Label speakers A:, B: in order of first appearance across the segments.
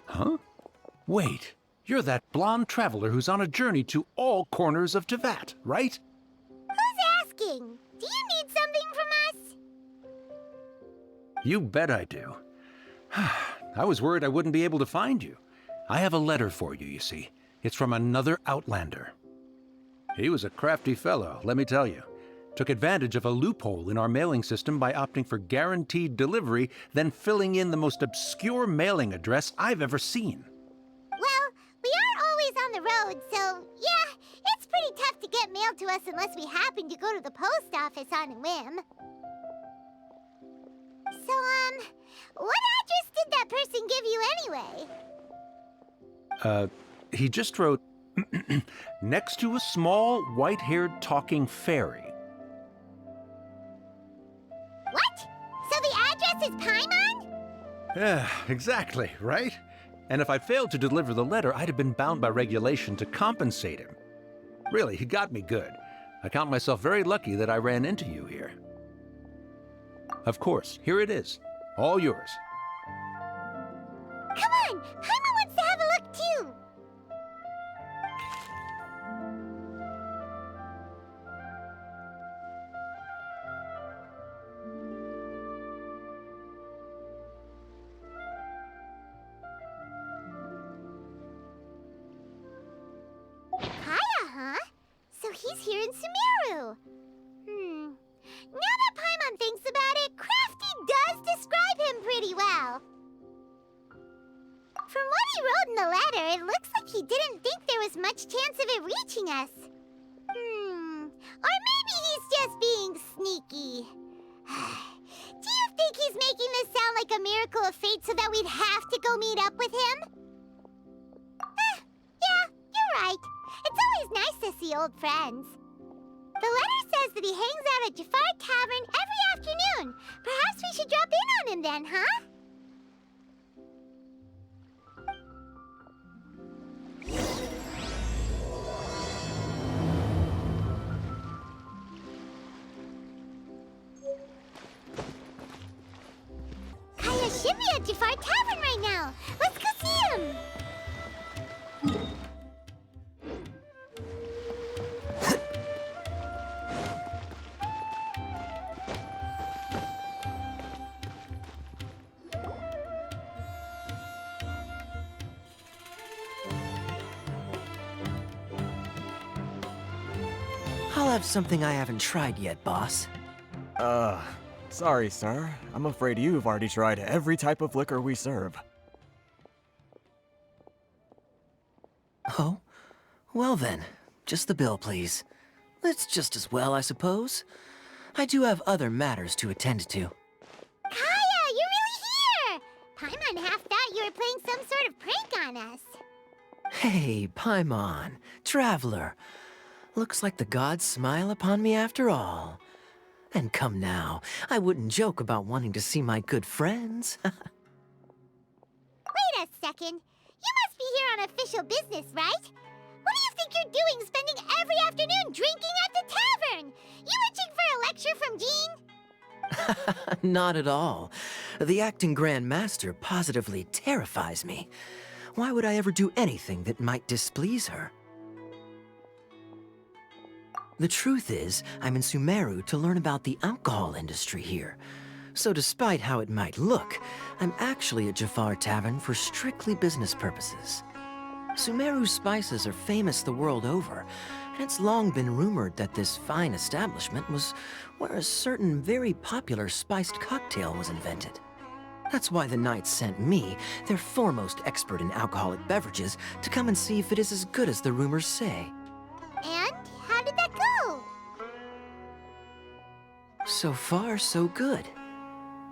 A: Huh? Wait, you're that blonde traveler who's on a journey to all corners of Teyvat, right?
B: Who's asking? Do you need something from us?
A: You bet I do. I was worried I wouldn't be able to find you. I have a letter for you, you see. It's from another Outlander. He was a crafty fellow, let me tell you. Took advantage of a loophole in our mailing system by opting for guaranteed delivery, then filling in the most obscure mailing address I've ever seen.
B: Well, we aren't always on the road, so yeah, it's pretty tough to get mail to us unless we happen to go to the post office on a whim. So, what address did that person give you anyway?
A: He just wrote, next to a small, white-haired talking fairy.
B: What? So the address is Paimon?
A: Yeah, exactly, right? And if I failed to deliver the letter, I'd have been bound by regulation to compensate him. Really, he got me good. I count myself very lucky that I ran into you here. Of course, here it is. All yours.
B: Come on! Paimon wants to have a look too! Kaya, huh? So he's here in Sumeru. Now that Paimon thinks about it, Crafty does describe him pretty well. From what he wrote in the letter, it looks like he didn't think there was much chance of it reaching us. Or maybe he's just being sneaky. Do you think he's making this sound like a miracle of fate so that we'd have to go meet up with him? Yeah, you're right. It's always nice to see old friends. The letter says that he hangs out at Jafar Tavern every afternoon. Perhaps we should drop in on him then, huh? Kaya should be at Jafar Tavern right now. Let's go see him.
C: I'll have something I haven't tried yet, boss.
D: Sorry, sir. I'm afraid you've already tried every type of liquor we serve.
C: Oh? Well then, just the bill, please. That's just as well, I suppose. I do have other matters to attend to.
B: Kaya, you're really here! Paimon half thought you were playing some sort of prank on us.
C: Hey, Paimon, traveler. Looks like the gods smile upon me after all. And come now, I wouldn't joke about wanting to see my good friends.
B: Wait a second. You must be here on official business, right? What do you think you're doing spending every afternoon drinking at the tavern? You itching for a lecture from Jean?
C: Not at all. The acting Grand Master positively terrifies me. Why would I ever do anything that might displease her? The truth is, I'm in Sumeru to learn about the alcohol industry here. So despite how it might look, I'm actually at Jafar Tavern for strictly business purposes. Sumeru's spices are famous the world over, It's long been rumored that this fine establishment was where a certain very popular spiced cocktail was invented. That's why the Knights sent me, their foremost expert in alcoholic beverages, to come and see if it is as good as the rumors say.
B: And how did that go?
C: So far, so good.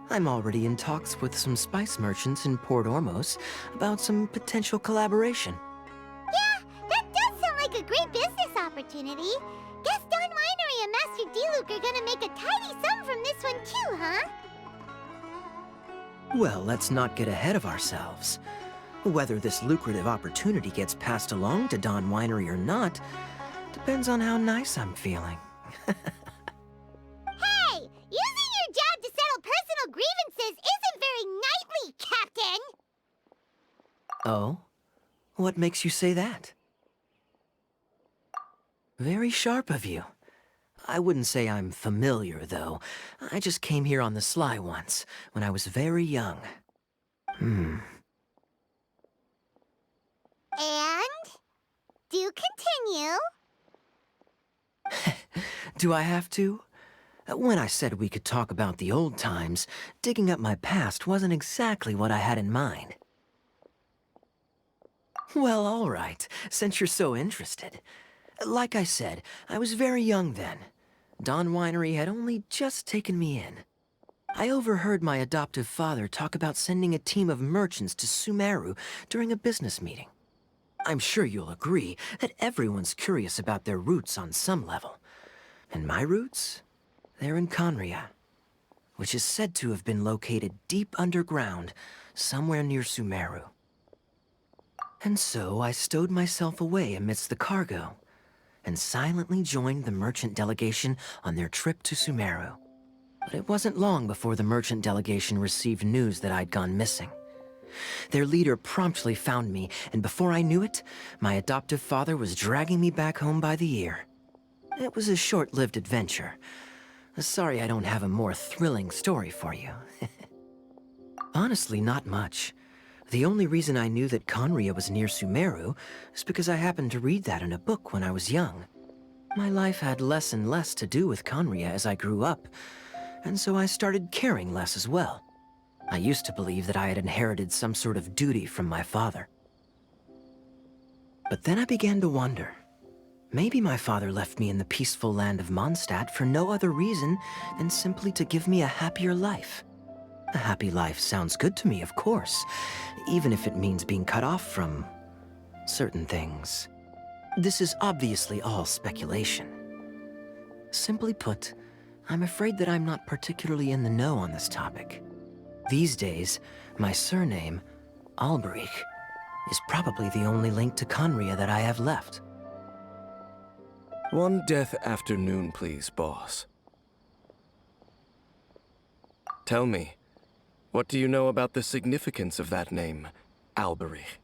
C: I'm already in talks with some spice merchants in Port Ormos about some potential collaboration.
B: Yeah, that does sound like a great business opportunity. Guess Don Winery and Master D-Luke are gonna make a tidy sum from this one too, huh?
C: Well, let's not get ahead of ourselves. Whether this lucrative opportunity gets passed along to Don Winery or not depends on how nice I'm feeling.
B: Hey! Using your job to settle personal grievances isn't very knightly, Captain!
C: Oh? What makes you say that? Very sharp of you. I wouldn't say I'm familiar, though. I just came here on the sly once, when I was very young.
B: And? Do continue.
C: Do I have to? When I said we could talk about the old times, digging up my past wasn't exactly what I had in mind. Well, all right, since you're so interested. Like I said, I was very young then. Don Winery had only just taken me in. I overheard my adoptive father talk about sending a team of merchants to Sumeru during a business meeting. I'm sure you'll agree that everyone's curious about their roots on some level. And my roots? They're in Conria, which is said to have been located deep underground, somewhere near Sumeru. And so I stowed myself away amidst the cargo, and silently joined the merchant delegation on their trip to Sumeru. But it wasn't long before the merchant delegation received news that I'd gone missing. Their leader promptly found me, and before I knew it, my adoptive father was dragging me back home by the ear. It was a short-lived adventure. Sorry I don't have a more thrilling story for you. Honestly, not much. The only reason I knew that Conria was near Sumeru is because I happened to read that in a book when I was young. My life had less and less to do with Conria as I grew up, and so I started caring less as well. I used to believe that I had inherited some sort of duty from my father. But then I began to wonder. Maybe my father left me in the peaceful land of Mondstadt for no other reason than simply to give me a happier life. A happy life sounds good to me, of course, even if it means being cut off from certain things. This is obviously all speculation. Simply put, I'm afraid that I'm not particularly in the know on this topic. These days, my surname, Alberich, is probably the only link to Conria that I have left.
E: One death afternoon, please, boss. Tell me, what do you know about the significance of that name, Alberich?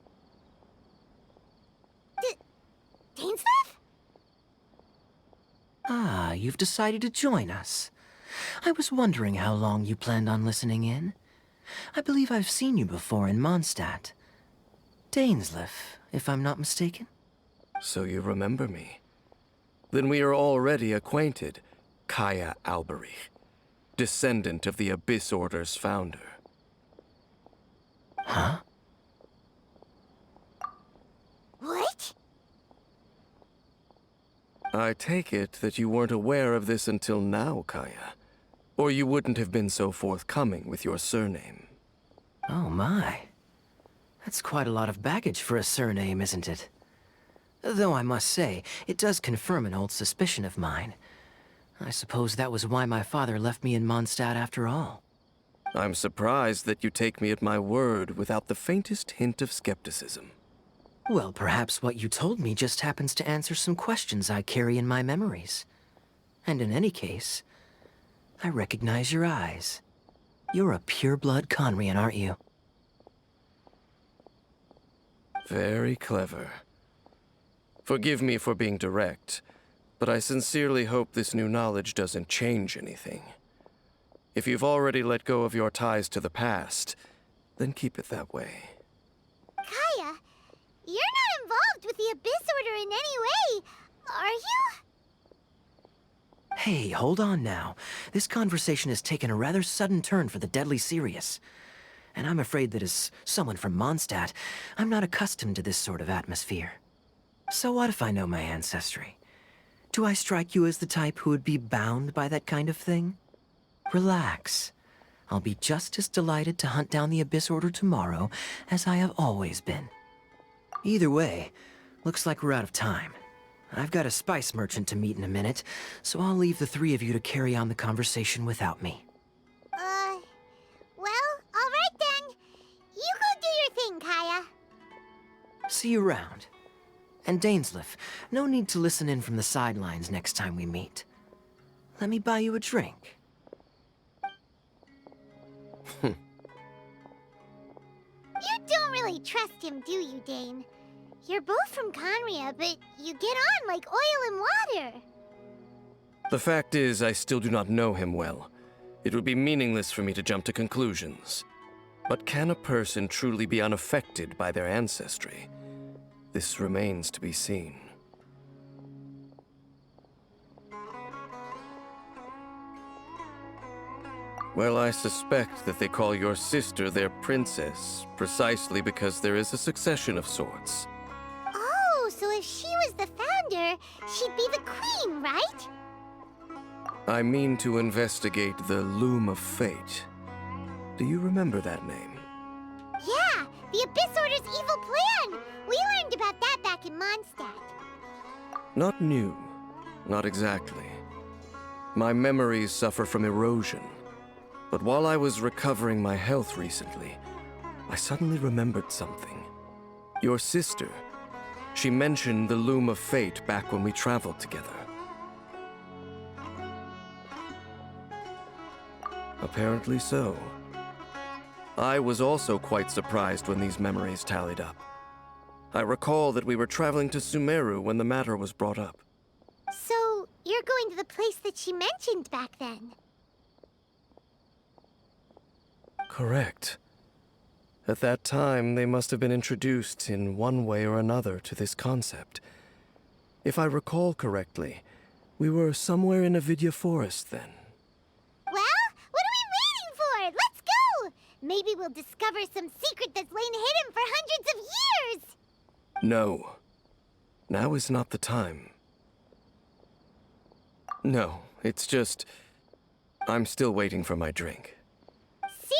B: Dainsleif?
C: Ah, you've decided to join us. I was wondering how long you planned on listening in. I believe I've seen you before in Mondstadt. Dainsleif, if I'm not mistaken.
E: So you remember me. Then we are already acquainted, Kaya Alberich, descendant of the Abyss Order's founder.
C: Huh?
B: What?
E: I take it that you weren't aware of this until now, Kaya. Or you wouldn't have been so forthcoming with your surname.
C: Oh my. That's quite a lot of baggage for a surname, isn't it? Though I must say, it does confirm an old suspicion of mine. I suppose that was why my father left me in Mondstadt after all.
E: I'm surprised that you take me at my word without the faintest hint of skepticism.
C: Well, perhaps what you told me just happens to answer some questions I carry in my memories. And in any case, I recognize your eyes. You're a pure-blood Conrian, aren't you?
E: Very clever. Forgive me for being direct, but I sincerely hope this new knowledge doesn't change anything. If you've already let go of your ties to the past, then keep it that way.
B: Kaya, you're not involved with the Abyss Order in any way, are you?
C: Hey, hold on now. This conversation has taken a rather sudden turn for the deadly serious. And I'm afraid that as someone from Mondstadt, I'm not accustomed to this sort of atmosphere. So what if I know my ancestry? Do I strike you as the type who would be bound by that kind of thing? Relax. I'll be just as delighted to hunt down the Abyss Order tomorrow as I have always been. Either way, looks like we're out of time. I've got a spice merchant to meet in a minute, so I'll leave the three of you to carry on the conversation without me.
B: Well, alright then. You go do your thing, Kaya.
C: See you around. And Dainsleif, no need to listen in from the sidelines next time we meet. Let me buy you a drink.
B: You don't really trust him, do you, Dane? You're both from Conria, but you get on like oil and water.
E: The fact is, I still do not know him well. It would be meaningless for me to jump to conclusions. But can a person truly be unaffected by their ancestry? This remains to be seen. Well, I suspect that they call your sister their princess, precisely because there is a succession of sorts.
B: Oh, so if she was the founder, she'd be the queen, right?
E: I mean to investigate the Loom of Fate. Do you remember that name?
B: Yeah, the Abyss Order's evil plan! We learned about that back in Mondstadt.
E: Not new. Not exactly. My memories suffer from erosion. But while I was recovering my health recently, I suddenly remembered something. Your sister. She mentioned the Loom of Fate back when we traveled together. Apparently so. I was also quite surprised when these memories tallied up. I recall that we were traveling to Sumeru when the matter was brought up.
B: So, you're going to the place that she mentioned back then?
E: Correct. At that time, they must have been introduced in one way or another to this concept. If I recall correctly, we were somewhere in Avidya Forest then.
B: Well, what are we waiting for? Let's go! Maybe we'll discover some secret that's lain hidden for hundreds of years!
E: No. Now is not the time. No, it's just... I'm still waiting for my drink.
B: Seriously?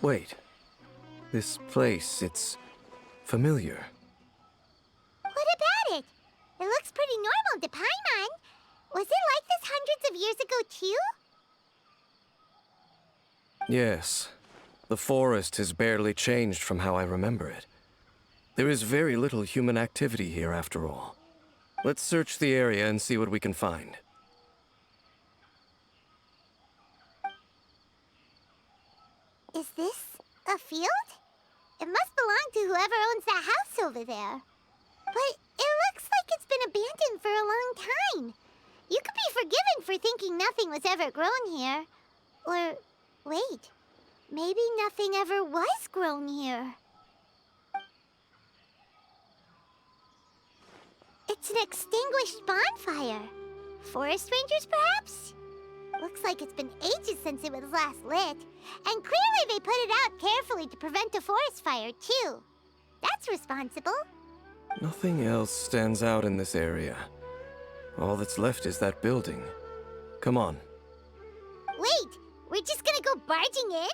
E: Wait. This place, it's familiar.
B: What about it? It looks pretty normal to Paimon. Was it like this hundreds of years ago, too?
E: Yes. The forest has barely changed from how I remember it. There is very little human activity here after all. Let's search the area and see what we can find.
B: Is this a field? It must belong to whoever owns that house over there. But it looks like it's been abandoned for a long time. You could be forgiven for thinking nothing was ever grown here. Or, wait, maybe nothing ever was grown here. It's an extinguished bonfire. Forest rangers, perhaps? Looks like it's been ages since it was last lit. And clearly they put it out carefully to prevent a forest fire, too. That's responsible.
E: Nothing else stands out in this area. All that's left is that building. Come on.
B: Wait, we're just gonna go barging in?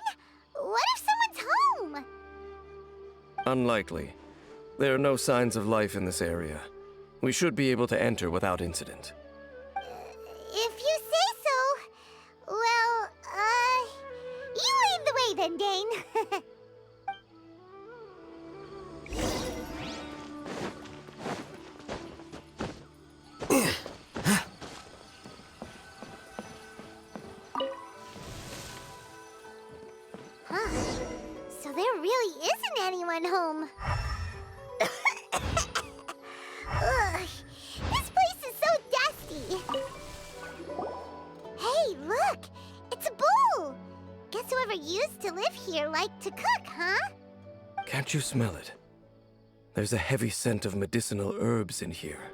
B: What if someone's home?
E: Unlikely. There are no signs of life in this area. We should be able to enter without incident.
B: If you say so. Well, you lead the way then, Dane. Huh. So there really isn't anyone home. Ugh, this place is so dusty. Hey, look! It's a bowl! Guess whoever used to live here liked to cook, huh?
E: Can't you smell it? There's a heavy scent of medicinal herbs in here.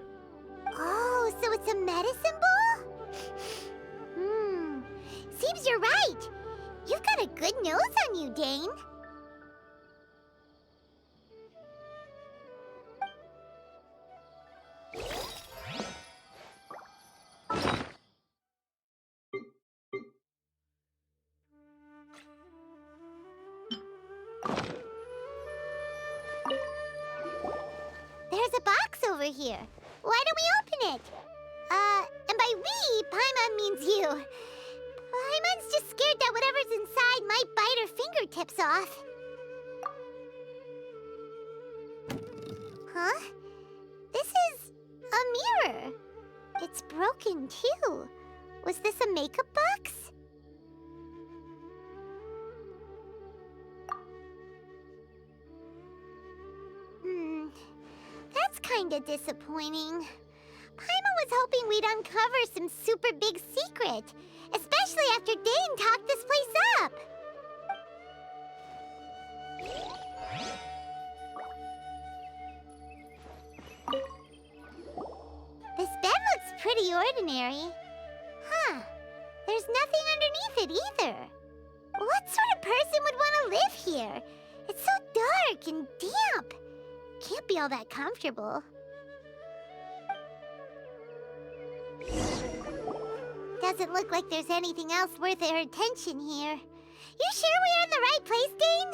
B: Oh, so it's a medicine bowl? Seems you're right. You've got a good nose on you, Dane. There's a box over here. Why don't we open it? And by we, Paimon means you. Paimon's just scared that whatever's inside might bite her fingertips off. Huh? This is a mirror. It's broken, too. Was this a makeup box? That's kinda disappointing. Paimon was hoping we'd uncover some super big secret, especially after Dane talked this place up. This bed looks pretty ordinary. Huh. There's nothing underneath it either. What sort of person would want to live here? It's so dark and damp. Can't be all that comfortable. Doesn't look like there's anything else worth our attention here. You sure we're in the right place, Dane?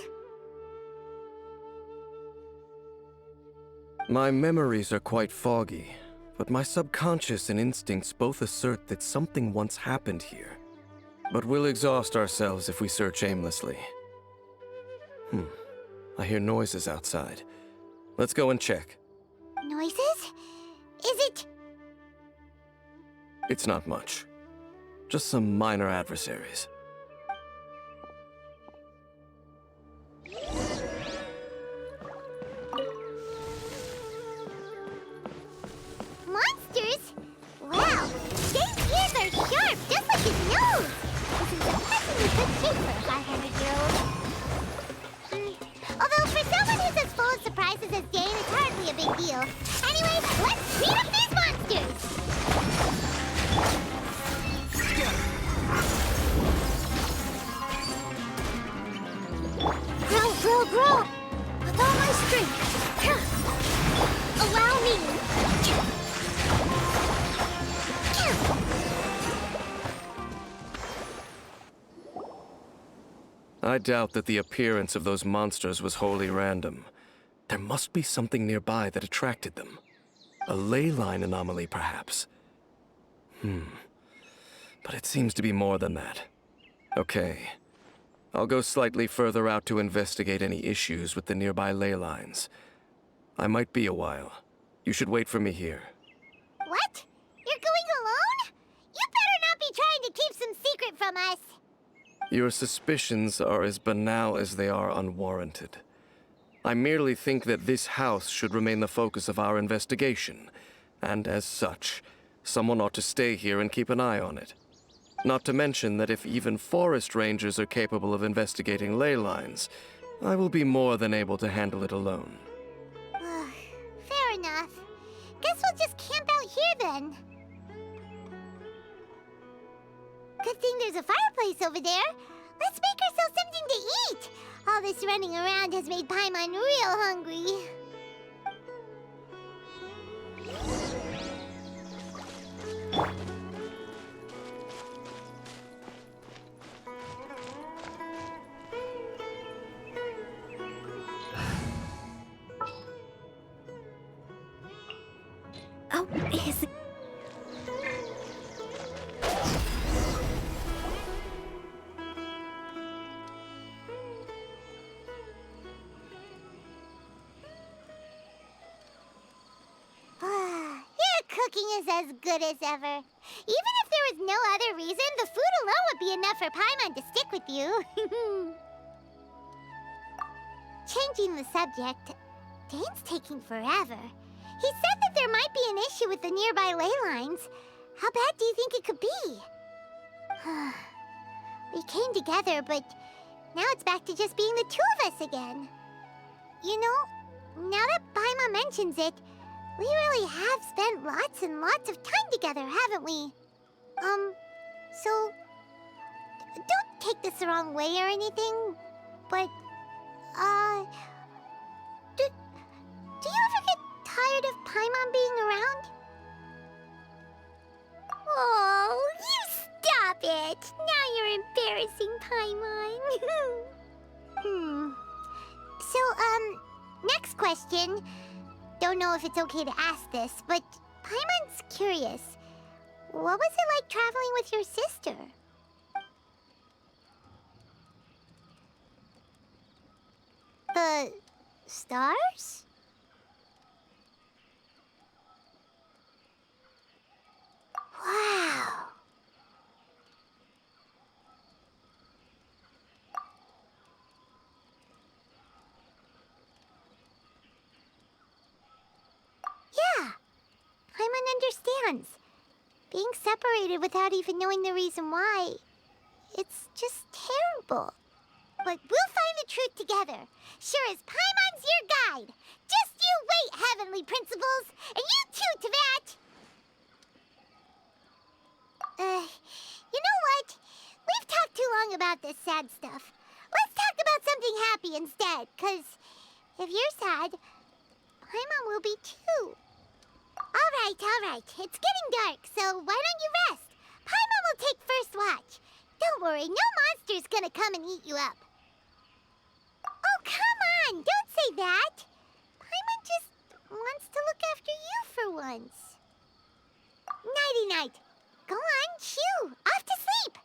E: My memories are quite foggy, but my subconscious and instincts both assert that something once happened here. But we'll exhaust ourselves if we search aimlessly. I hear noises outside. Let's go and check.
B: Noises? Is it...
E: It's not much. Just some minor adversaries.
B: monsters? Wow, Dane's ears are sharp, just like his nose. This is surprisingly good shape for a 500-year-old. Although for someone who's as full of surprises as Dane, it's hardly a big deal. Anyway, let's beat up these monsters! Grow! With all my strength! Allow me!
E: I doubt that the appearance of those monsters was wholly random. There must be something nearby that attracted them. A ley line anomaly, perhaps. But it seems to be more than that. Okay. I'll go slightly further out to investigate any issues with the nearby ley lines. I might be a while. You should wait for me here.
B: What? You're going alone? You better not be trying to keep some secret from us.
E: Your suspicions are as banal as they are unwarranted. I merely think that this house should remain the focus of our investigation, and as such, someone ought to stay here and keep an eye on it. Not to mention that if even forest rangers are capable of investigating ley lines, I will be more than able to handle it alone.
B: Fair enough. Guess we'll just camp out here then. Good thing there's a fireplace over there. Let's make ourselves something to eat. All this running around has made Paimon real hungry. Is it... Your cooking is as good as ever. Even if there was no other reason, the food alone would be enough for Paimon to stick with you. Changing the subject, Dane's taking forever. He said that there might be an issue with the nearby ley lines. How bad do you think it could be? We came together, but now it's back to just being the two of us again. You know, now that Paimon mentions it, we really have spent lots and lots of time together, haven't we? So, don't take this the wrong way or anything, but, do you ever get tired of Paimon being around? Oh, you stop it! Now you're embarrassing Paimon. So, next question. Don't know if it's okay to ask this, but Paimon's curious. What was it like traveling with your sister? The stars? Wow. Yeah, Paimon understands. Being separated without even knowing the reason why, it's just terrible. But we'll find the truth together. Sure as Paimon's your guide. Just you wait, Heavenly Principles, and you too, Teyvat! You know what? We've talked too long about this sad stuff. Let's talk about something happy instead, 'cause if you're sad, Paimon will be too. All right. It's getting dark, so why don't you rest? Paimon will take first watch. Don't worry, no monster's gonna come and eat you up. Oh, come on! Don't say that! Paimon just wants to look after you for once. Nighty-night. Go on, shoo! Off to sleep!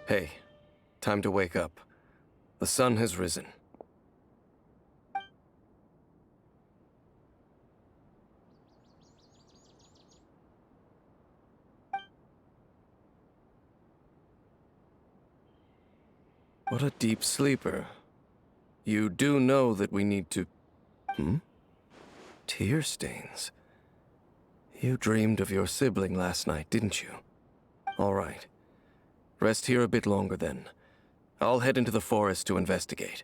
E: Hey, time to wake up. The sun has risen. What a deep sleeper. You do know that we need to... Tear stains. You dreamed of your sibling last night, didn't you? All right. Rest here a bit longer then. I'll head into the forest to investigate.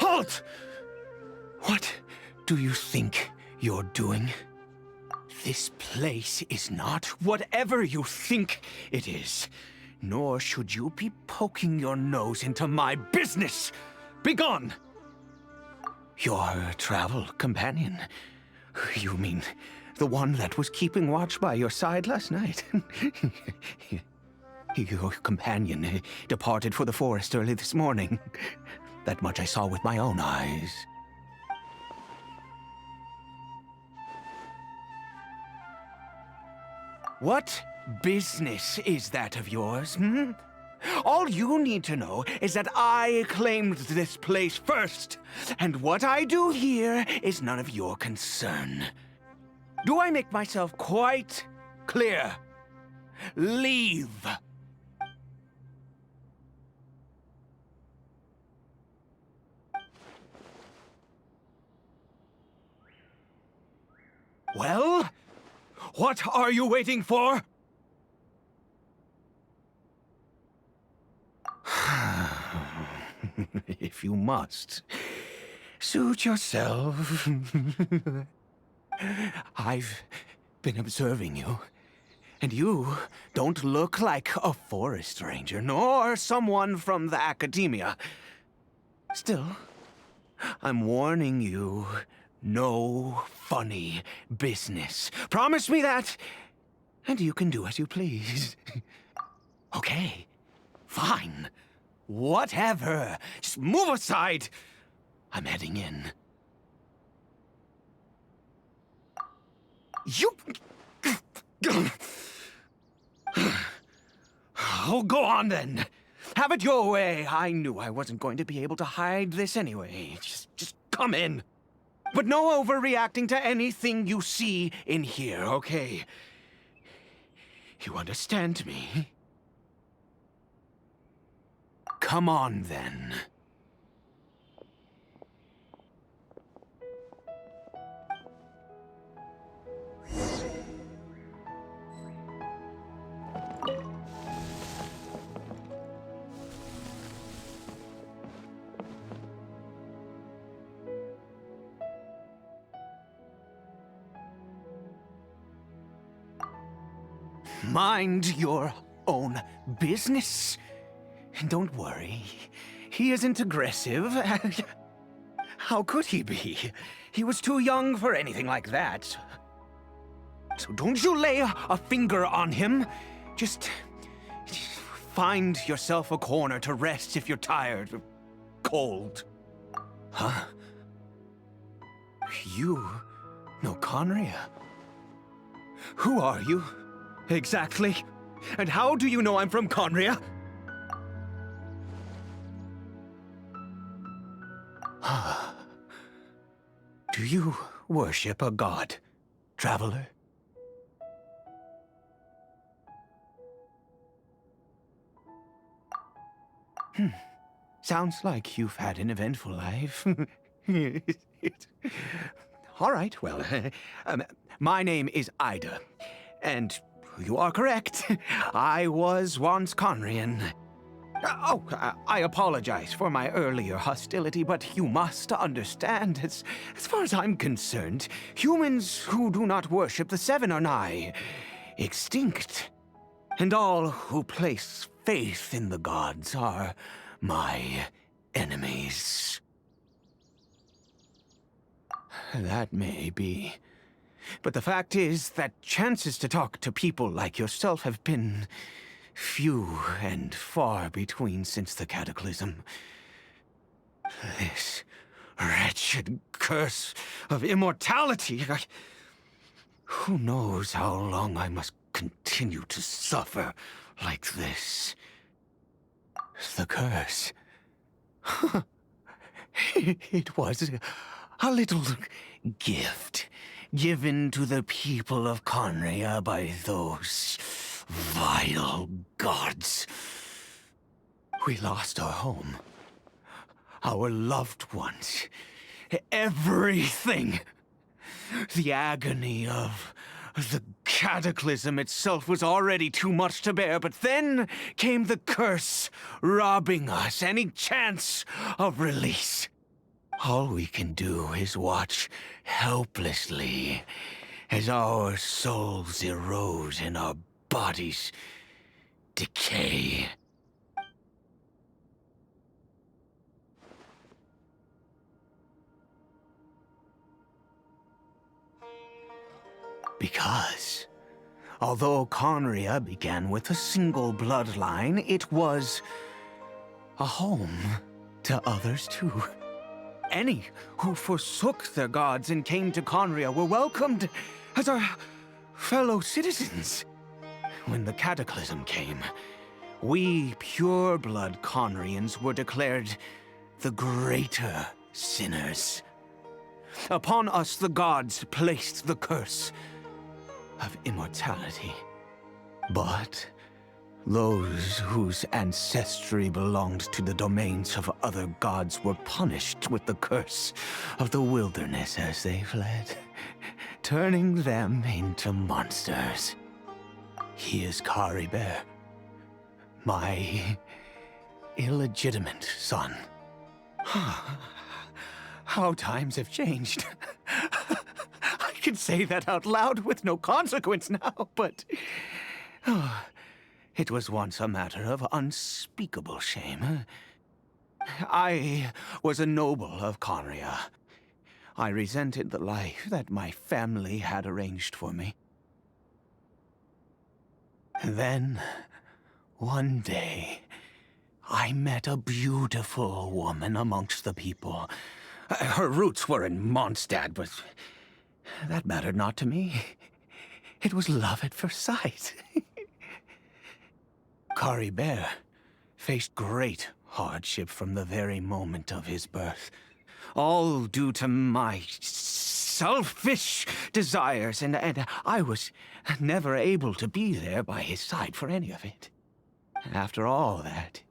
A: Halt! What do you think you're doing? This place is not whatever you think it is. Nor should you be poking your nose into my business. Begone! Your travel companion. You mean
F: The one that was keeping watch by your side last night. Your companion departed for the forest early this morning. That much I saw with my own eyes. What business is that of yours, hmm? All you need to know is that I claimed this place first, and what I do here is none of your concern. Do I make myself quite clear? Leave. Well, what are you waiting for? If you must, suit yourself. I've been observing you, and you don't look like a forest ranger, nor someone from the academia. Still, I'm warning you, no funny business. Promise me that, and you can do as you please. Okay, fine. Whatever. Just move aside. I'm heading in. You... Oh, go on then. Have it your way. I knew I wasn't going to be able to hide this anyway. Just come in. But no overreacting to anything you see in here, okay? You understand me? Come on, then. Mind your own business. And don't worry, he isn't aggressive. How could he be? He was too young for anything like that. So don't you lay a finger on him. Just find yourself a corner to rest if you're tired or cold. Huh? You know Conria? Who are you, exactly? And how do you know I'm from Conria? Do you worship a god, traveler? Sounds like you've had an eventful life. All right, well, my name is Ida, and you are correct. I was once Conrian. I apologize for my earlier hostility, but you must understand, as far as I'm concerned, humans who do not worship the Seven are nigh extinct. And all who place faith in the gods are my enemies. That may be. But the fact is that chances to talk to people like yourself have been few and far between since the cataclysm. This wretched curse of immortality. Who knows how long I must continue to suffer like this? The curse. It was a little gift given to the people of Conria by those vile gods. We lost our home, our loved ones, everything. The agony of the cataclysm itself was already too much to bear, but then came the curse, robbing us any chance of release. All we can do is watch helplessly as our souls erode and our bodies decay. Because although Conria began with a single bloodline, it was a home to others too. Any who forsook their gods and came to Conria were welcomed as our fellow citizens. When the cataclysm came, we pure-blood Conrians were declared the greater sinners. Upon us the gods placed the curse of immortality. But those whose ancestry belonged to the domains of other gods were punished with the curse of the wilderness as they fled, turning them into monsters. He is Caribert, my illegitimate son. How times have changed. I can say that out loud with no consequence now, but it was once a matter of unspeakable shame. I was a noble of Conria. I resented the life that my family had arranged for me. Then, one day, I met a beautiful woman amongst the people. Her roots were in Mondstadt, but that mattered not to me. It was love at first sight. Caribert faced great hardship from the very moment of his birth, all due to my selfish desires, and I was never able to be there by his side for any of it. After all that,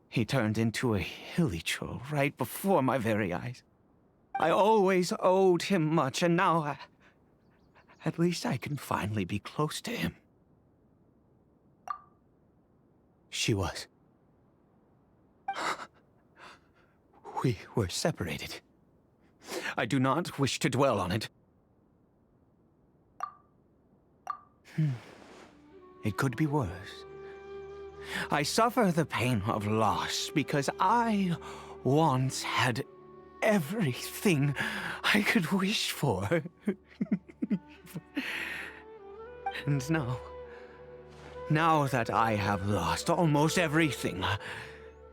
F: he turned into a hilichurl right before my very eyes. I always owed him much, and now at least I can finally be close to him. She was. We were separated. I do not wish to dwell on it. It could be worse. I suffer the pain of loss because I once had everything I could wish for. And now that I have lost almost everything,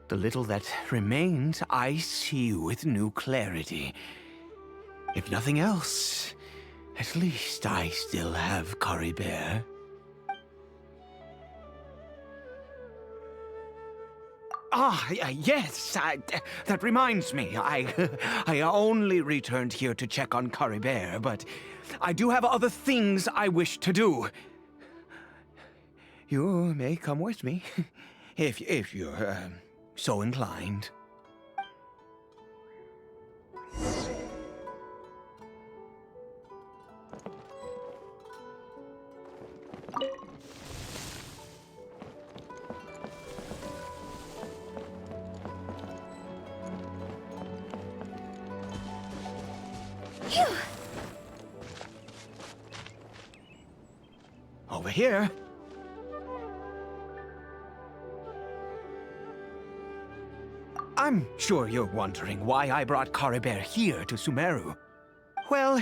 F: the little that remains I see with new clarity. If nothing else, at least I still have Caribert. Yes, that reminds me. I only returned here to check on Caribert, but I do have other things I wish to do. You may come with me, if you're so inclined.
B: Phew!
F: Over here. I'm sure you're wondering why I brought Caribert here to Sumeru. Well,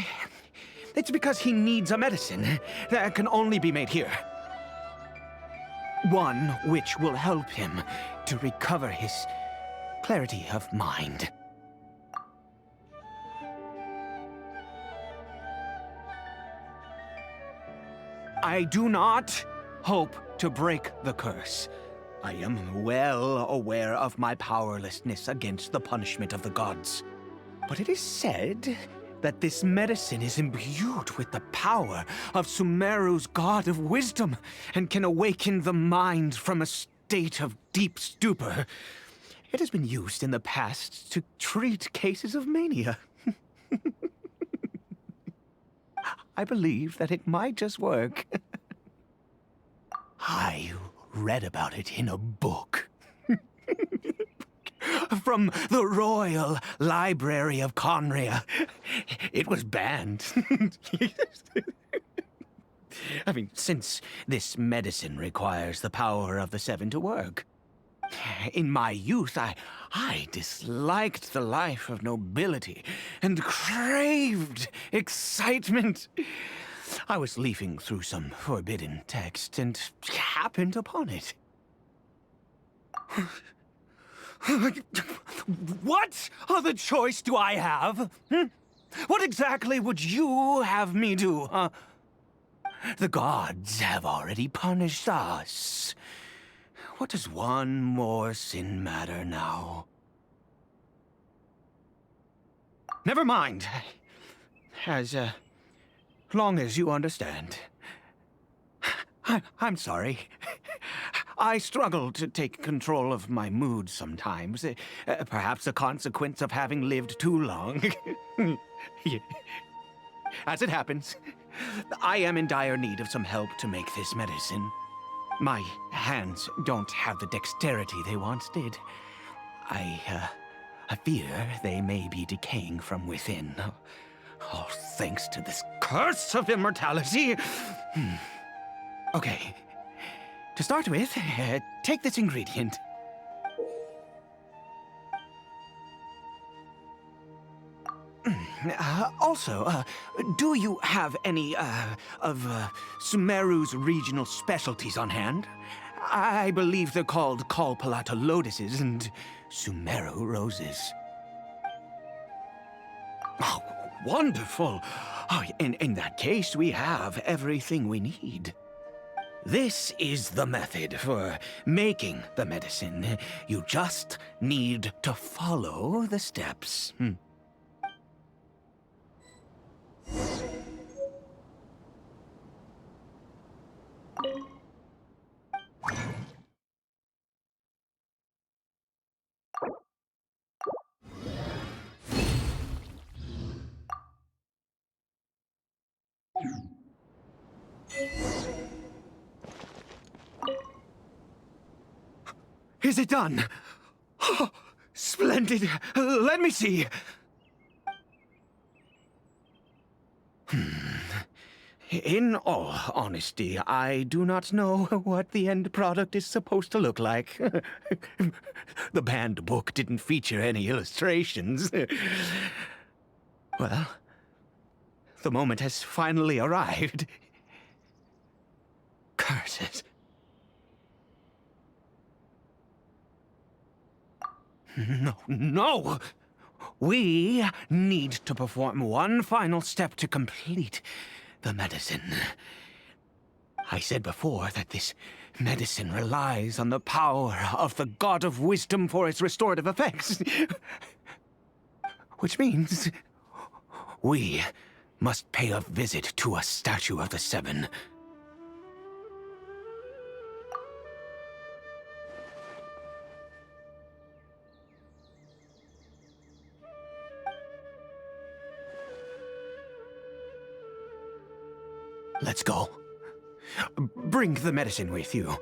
F: it's because he needs a medicine that can only be made here. One which will help him to recover his clarity of mind. I do not hope to break the curse. I am well aware of my powerlessness against the punishment of the gods. But it is said that this medicine is imbued with the power of Sumeru's god of wisdom and can awaken the mind from a state of deep stupor. It has been used in the past to treat cases of mania. I believe that it might just work. I read about it in a book. From the Royal Library of Conria. It was banned. I mean, since this medicine requires the power of the Seven to work. In my youth, I disliked the life of nobility and craved excitement. I was leafing through some forbidden text and happened upon it. What other choice do I have? What exactly would you have me do, huh? The gods have already punished us. What does one more sin matter now? Never mind. As long as you understand. I'm sorry. I struggle to take control of my mood sometimes. Perhaps a consequence of having lived too long. As it happens, I am in dire need of some help to make this medicine. My hands don't have the dexterity they once did. I fear they may be decaying from within. All thanks to this curse of immortality. Okay. To start with, take this ingredient. Also, do you have any, of Sumeru's regional specialties on hand? I believe they're called Kalpalata lotuses and Sumeru roses. Oh, wonderful! Oh, in that case, we have everything we need. This is the method for making the medicine. You just need to follow the steps. Is it done? Oh, splendid. Let me see. In all honesty, I do not know what the end product is supposed to look like. The banned book didn't feature any illustrations. Well, the moment has finally arrived. Curses. No! We need to perform one final step to complete the medicine. I said before that this medicine relies on the power of the God of Wisdom for its restorative effects. Which means we must pay a visit to a statue of the Seven. Let's go. Bring the medicine with you.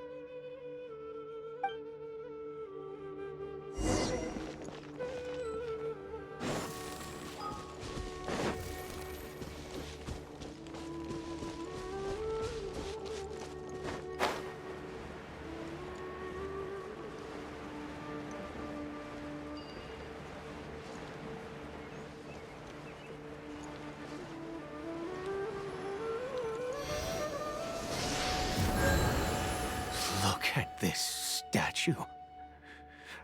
F: At this statue.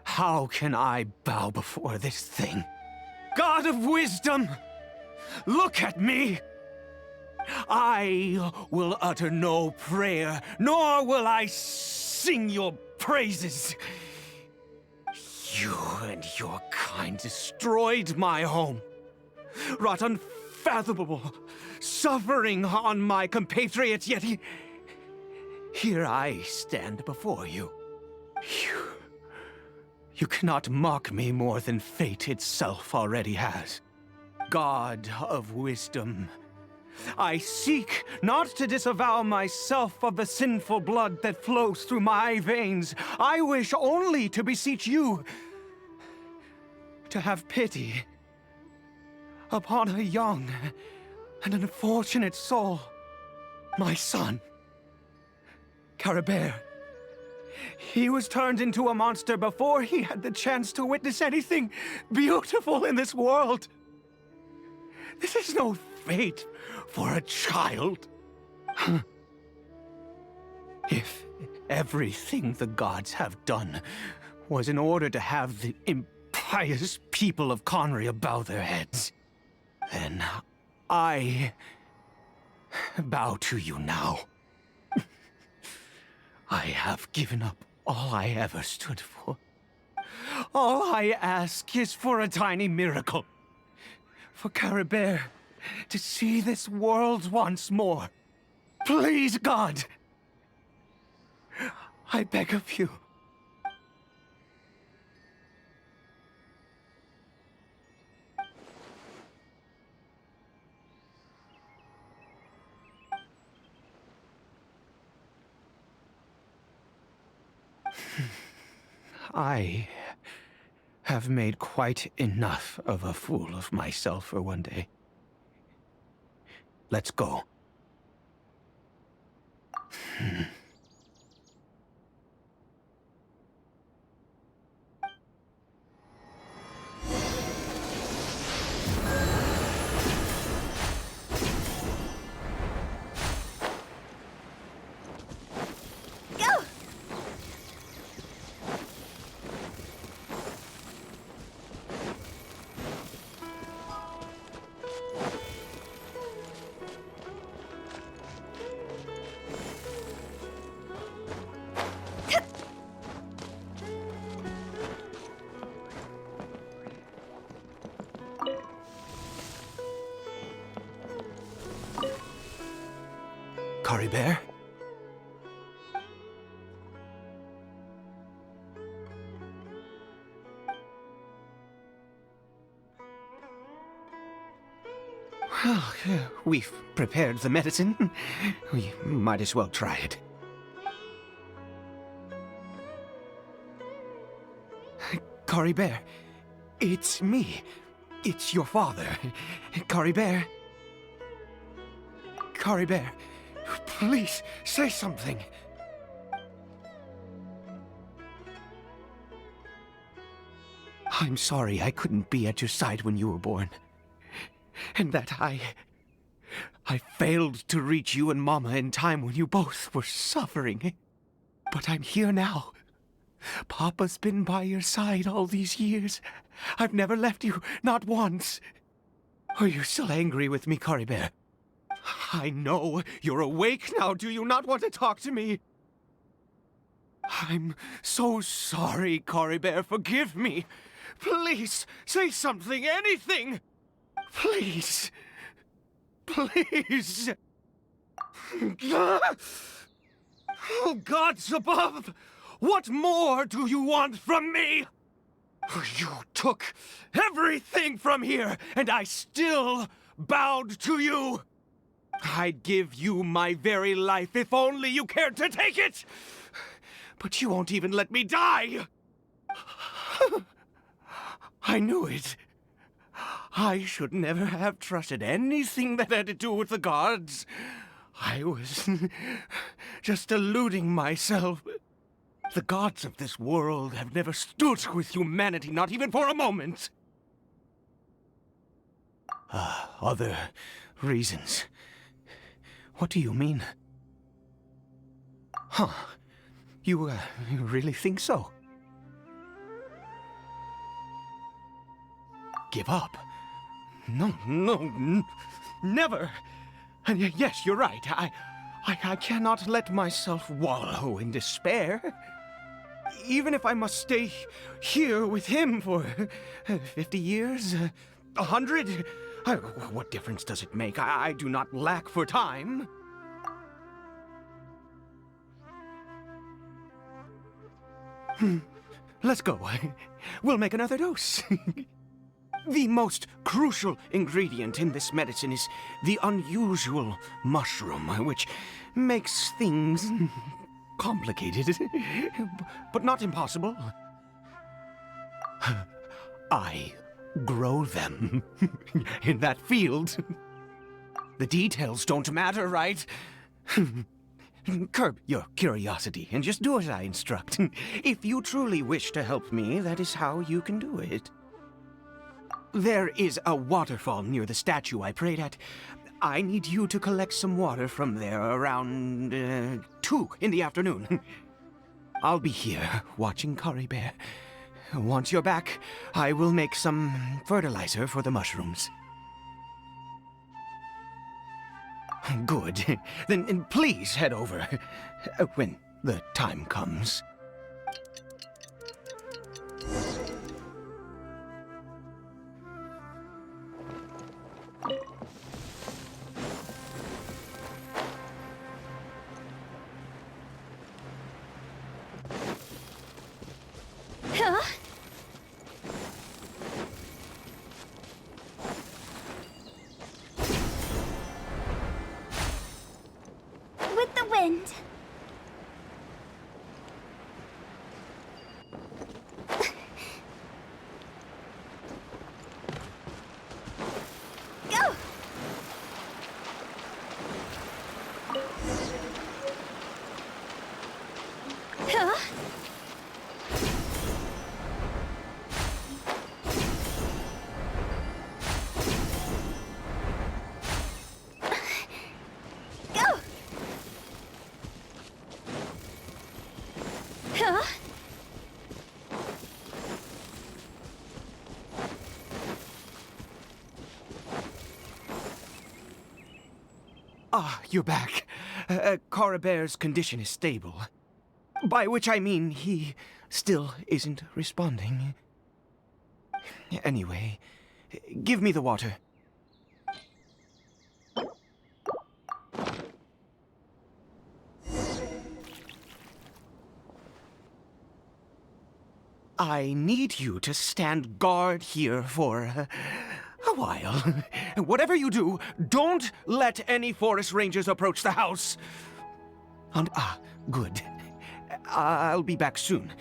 F: How can I bow before this thing? God of Wisdom! Look at me! I will utter no prayer, nor will I sing your praises. You and your kind destroyed my home, wrought unfathomable suffering on my compatriots, yet here I stand before you. You cannot mock me more than fate itself already has. God of Wisdom, I seek not to disavow myself of the sinful blood that flows through my veins. I wish only to beseech you to have pity upon a young and unfortunate soul, my son. Caribert. He was turned into a monster before he had the chance to witness anything beautiful in this world. This is no fate for a child. If everything the gods have done was in order to have the impious people of Conria bow their heads, then I bow to you now. I have given up all I ever stood for. All I ask is for a tiny miracle. For Caribert to see this world once more. Please, God! I beg of you. I have made quite enough of a fool of myself for one day. Let's go.
B: Go!
F: Caribert? Well, we've prepared the medicine. We might as well try it. Caribert, it's me. It's your father. Caribert. Caribert, please say something. I'm sorry I couldn't be at your side when you were born. And that I failed to reach you and Mama in time when you both were suffering. But I'm here now. Papa's been by your side all these years. I've never left you, not once. Are you still angry with me, Caribert? I know you're awake now. Do you not want to talk to me? I'm so sorry, Caribert. Forgive me. Please, say something, anything. Please. Please. Oh, gods above! What more do you want from me? You took everything from here, and I still bowed to you. I'd give you my very life if only you cared to take it! But you won't even let me die! I knew it. I should never have trusted anything that had to do with the gods. I was just deluding myself. The gods of this world have never stood with humanity, not even for a moment. Other reasons. What do you mean? Huh. You really think so? Give up? No, never. And yes, you're right. I cannot let myself wallow in despair. Even if I must stay here with him for 50 years, 100, what difference does it make? I do not lack for time. Let's go. We'll make another dose. The most crucial ingredient in this medicine is the unusual mushroom, which makes things complicated, but not impossible. I grow them in that field. The details don't matter, right? Curb your curiosity and just do as I instruct. If you truly wish to help me, that is how you can do it. There is a waterfall near the statue I prayed at. I need you to collect some water from there around 2 in the afternoon. I'll be here watching Caribert. Once you're back, I will make some fertilizer for the mushrooms. Good. Then please head over when the time comes.
B: Huh? With the wind. Go! Huh? Go! Huh?
F: Ah, you're back. Caribert's condition is stable. By which I mean he still isn't responding. Anyway, give me the water. I need you to stand guard here for a while. Whatever you do, don't let any forest rangers approach the house. And, good. I'll be back soon.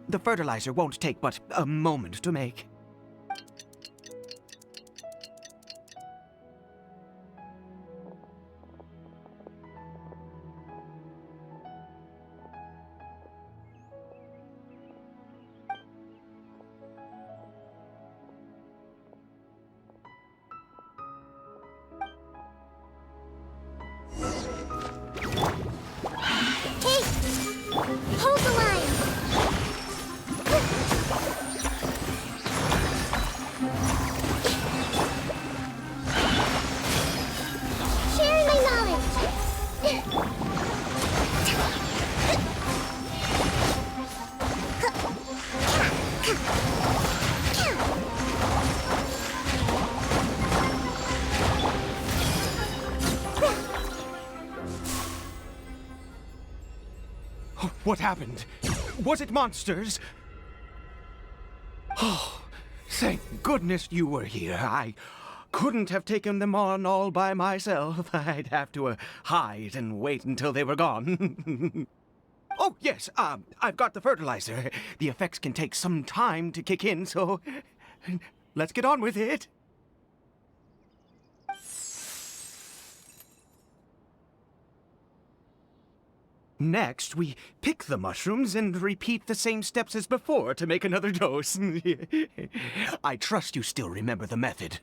F: The fertilizer won't take but a moment to make.
B: Hey! Hold the line! Sharing my knowledge!
F: What happened? Was it monsters? Oh, thank goodness you were here. I couldn't have taken them on all by myself. I'd have to hide and wait until they were gone. Oh, yes, I've got the fertilizer. The effects can take some time to kick in, so let's get on with it. Next, we pick the mushrooms and repeat the same steps as before to make another dose. I trust you still remember the method.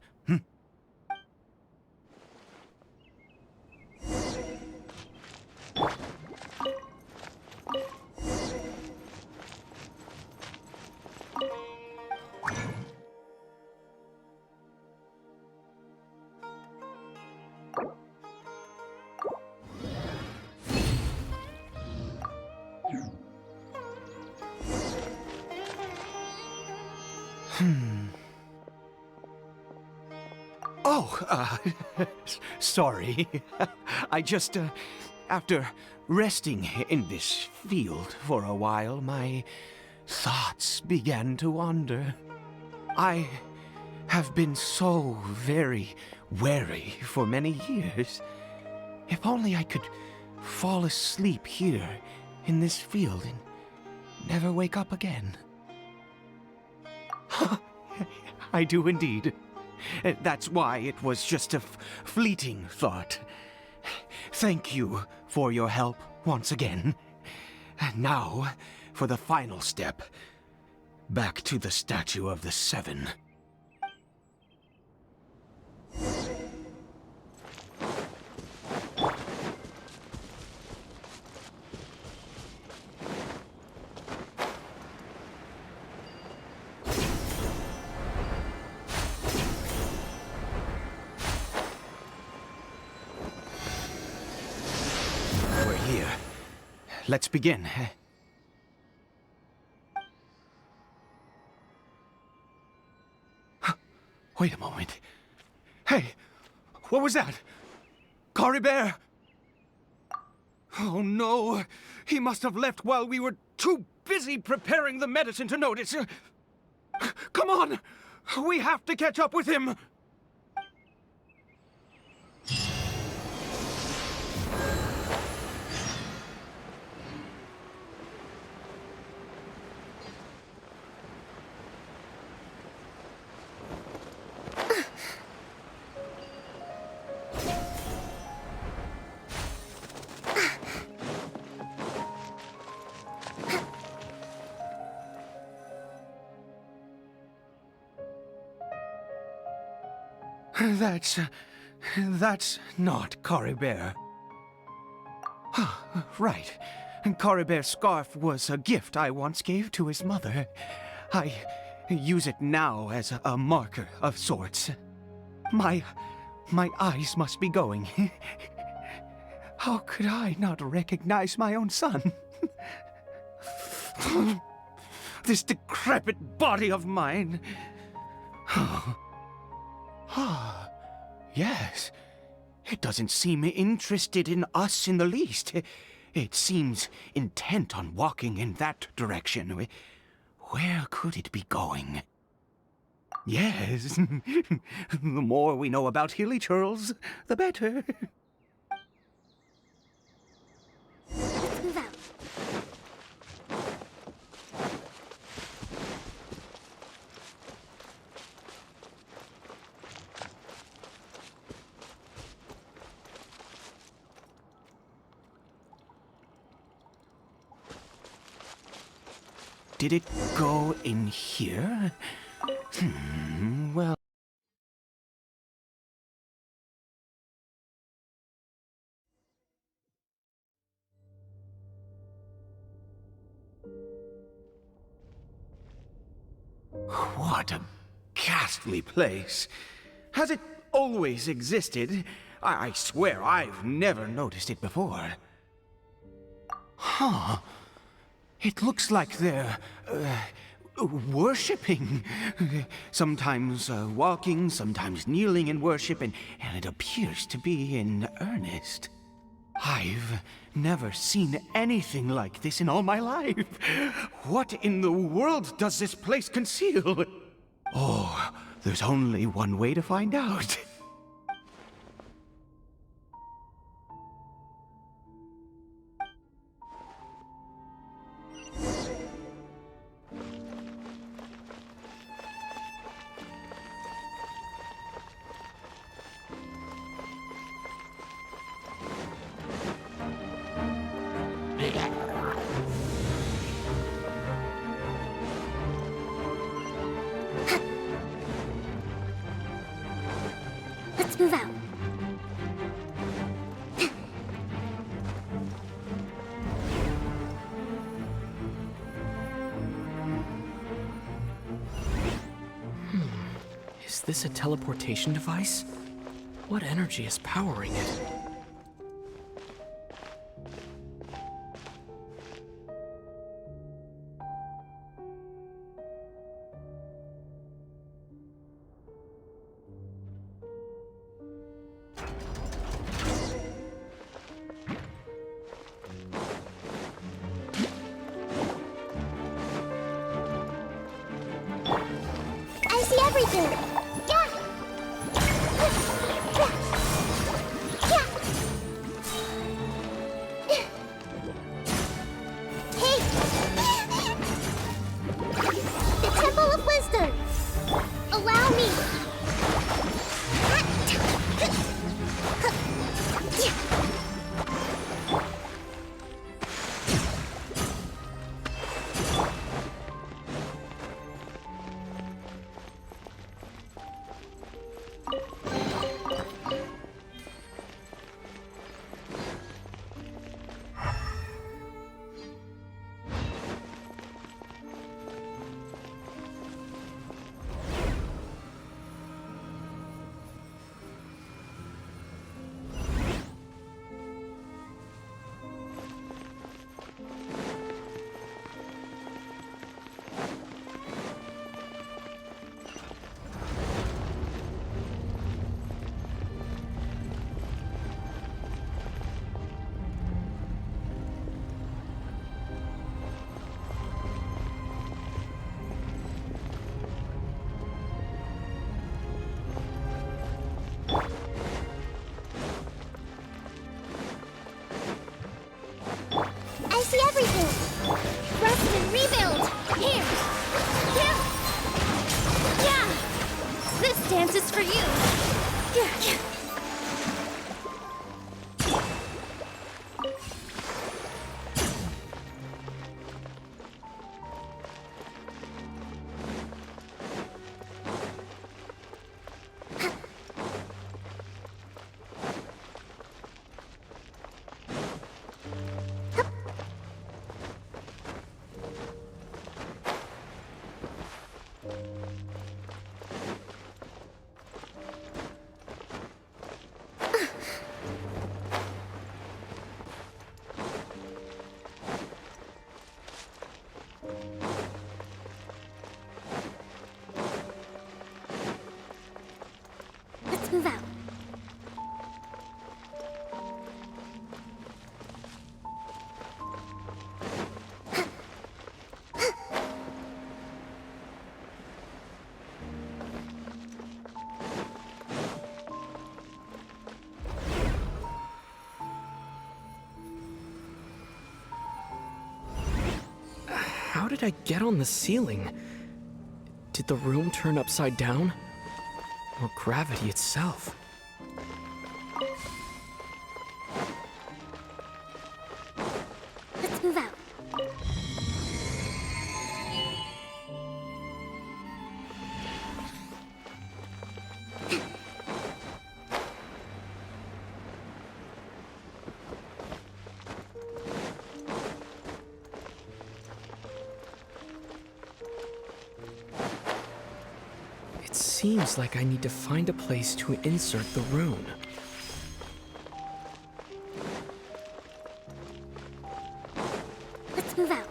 F: Oh, sorry. I just, after resting in this field for a while, my thoughts began to wander. I have been so very wary for many years. If only I could fall asleep here in this field and never wake up again. I do indeed. That's why it was just a fleeting thought. Thank you for your help once again. And now, for the final step. Back to the Statue of the Seven. let's begin. Wait a moment. Hey, what was that? Caribert! Oh no, he must have left while we were too busy preparing the medicine to notice. Come on, we have to catch up with him. That's not Caribert. Right. Caribert's scarf was a gift I once gave to his mother. I use it now as a marker of sorts. My eyes must be going. How could I not recognize my own son? This decrepit body of mine. Yes. It doesn't seem interested in us in the least. It seems intent on walking in that direction. Where could it be going? Yes. The more we know about Hilly Churls, the better.
B: Let's move out.
F: Did it go in here? Well... What a ghastly place. Has it always existed? I swear I've never noticed it before. Huh. It looks like they're, worshipping. Sometimes walking, sometimes kneeling in worship, and it appears to be in earnest. I've never seen anything like this in all my life. What in the world does this place conceal? Oh, there's only one way to find out.
B: Let's move out.
G: Is this a teleportation device? What energy is powering it?
B: I see everything. Yeah. Yeah. Let's move out.
G: How did I get on the ceiling? Did the room turn upside down? Or gravity itself?
B: Let's move out.
G: It seems like I need to find a place to insert the rune.
B: Let's move out.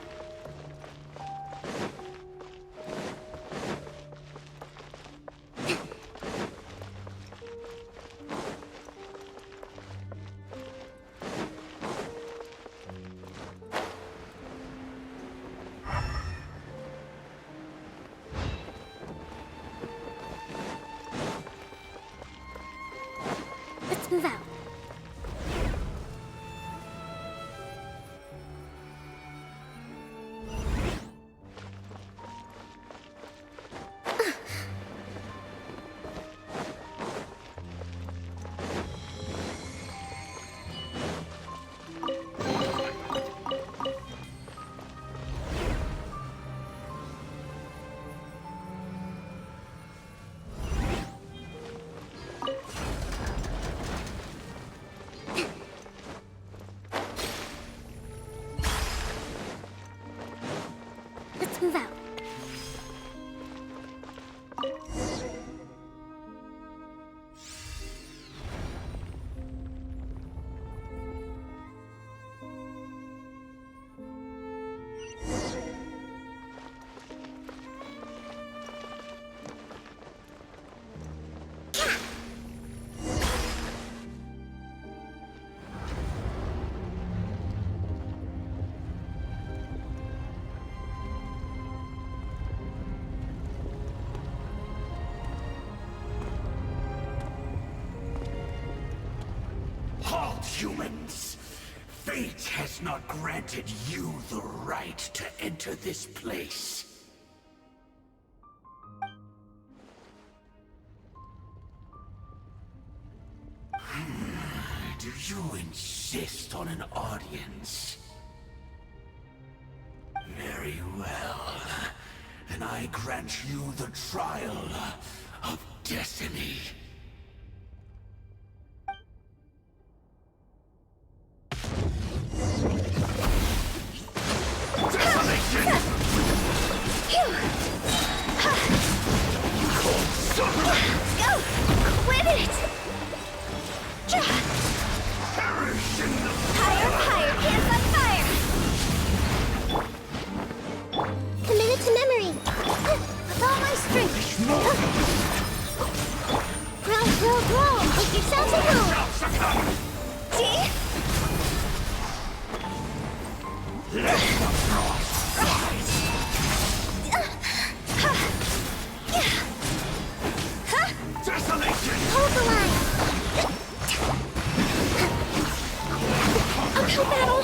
B: Let's move out. Let's move out.
H: Halt, humans! Fate has not granted you the right to enter this place. Do you insist on an audience? Very well. Then I grant you the trial of destiny.
B: Go! Win it!
H: Perish in the
B: Higher, higher, hands on fire! Committed to memory. With all my strength. Grow, grow, grow. Make yourselves at home. See?
H: let the frost rise. Desolation!
B: Hold the line. Uphill battle.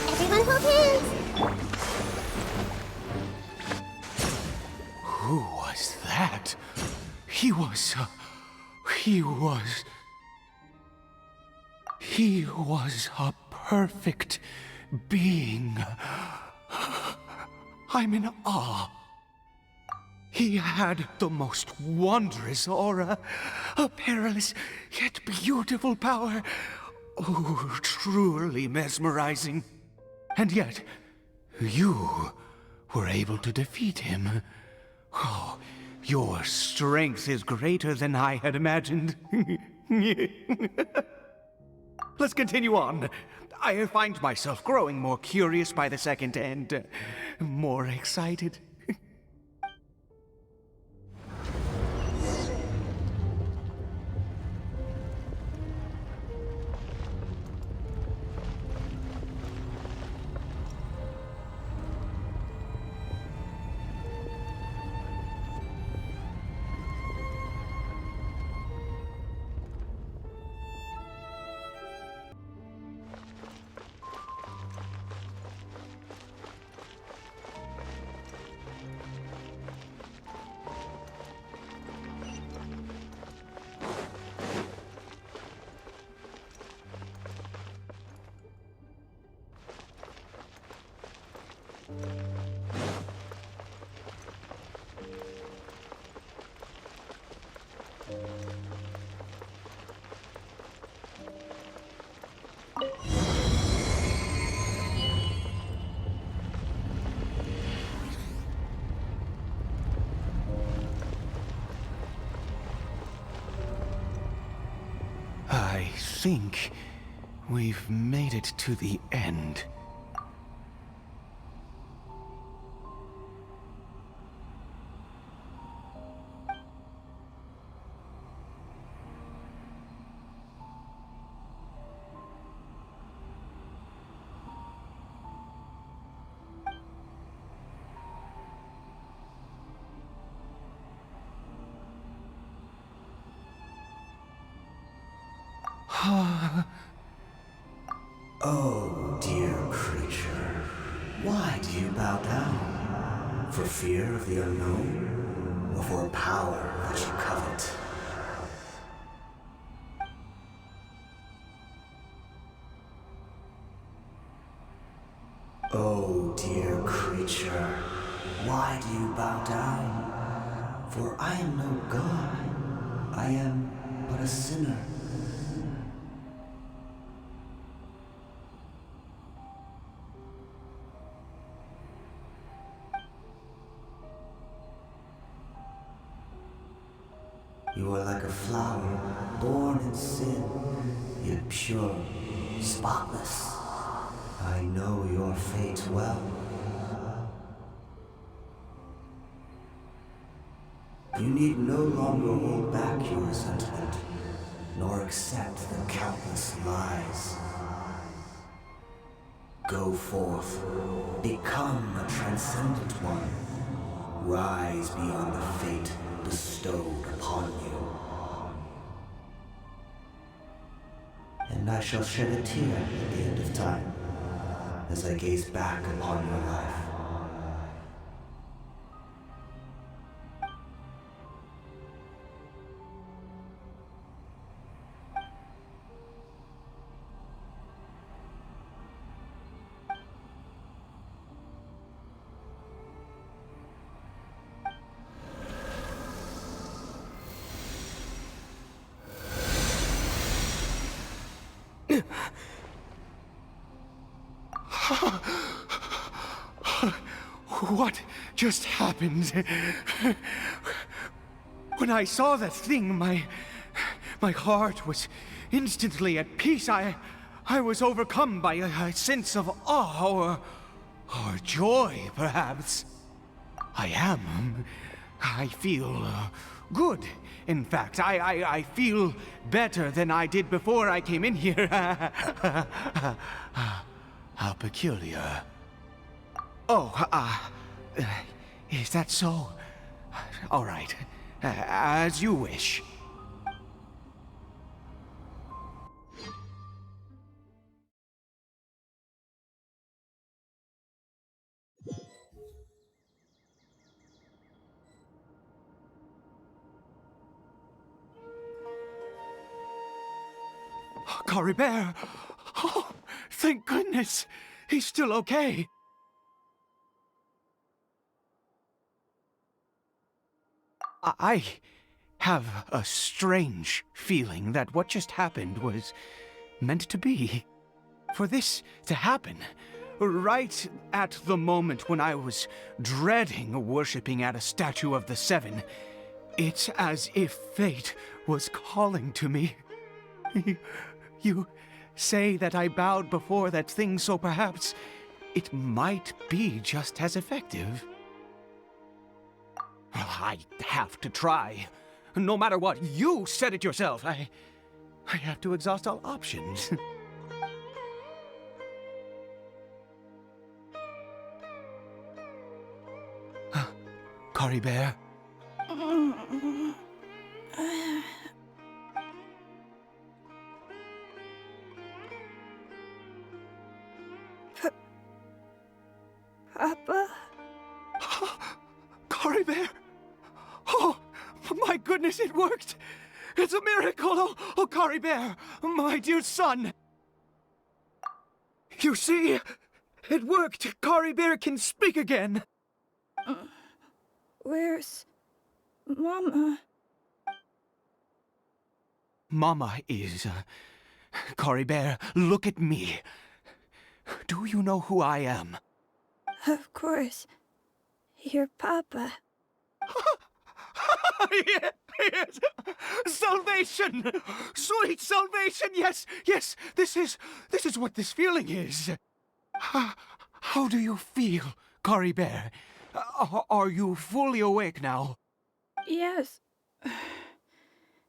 B: Everyone hold hands.
F: Who was that?
H: He was a perfect being. I'm in awe. He had the most wondrous aura, a perilous yet beautiful power. Oh, truly mesmerizing. And yet, you were able to defeat him. Oh, your strength is greater than I had imagined. Let's continue on. I find myself growing more curious by the second and more excited. I think we've made it to the end.
I: Oh, dear creature, why do you bow down? For fear of the unknown? Or for power that you covet? Oh, dear creature, why do you bow down? For I am no god. I am but a sinner. You are like a flower, born in sin, yet pure, spotless. I know your fate well. You need no longer hold back your resentment, nor accept the countless lies. Go forth, become a transcendent one. Rise beyond the fate bestowed upon you. And I shall shed a tear at the end of time, as I gaze back upon your life.
H: What just happened? When I saw that thing, my heart was instantly at peace. I was overcome by a sense of awe or joy, perhaps. I feel good. In fact, I feel better than I did before I came in here. How peculiar. Oh, is that so? All right. As you wish. Caribert! Oh, thank goodness! He's still okay. I have a strange feeling that what just happened was meant to be. For this to happen, right at the moment when I was dreading worshipping at a statue of the Seven, it's as if fate was calling to me. You say that I bowed before that thing, so perhaps it might be just as effective. Well, I have to try. No matter what, you said it yourself. I have to exhaust all options. Caribert?
J: Papa?
H: Caribert! Oh, my goodness, it worked! It's a miracle! Oh, Caribert, my dear son! You see? It worked! Caribert can speak again!
J: Where's Mama?
H: Mama is... Caribert, look at me. Do you know who I am?
J: Of course. Your Papa.
H: Yes! Salvation! Sweet salvation! Yes, yes! This is what this feeling is. How do you feel, Caribert? Are you fully awake now?
J: Yes.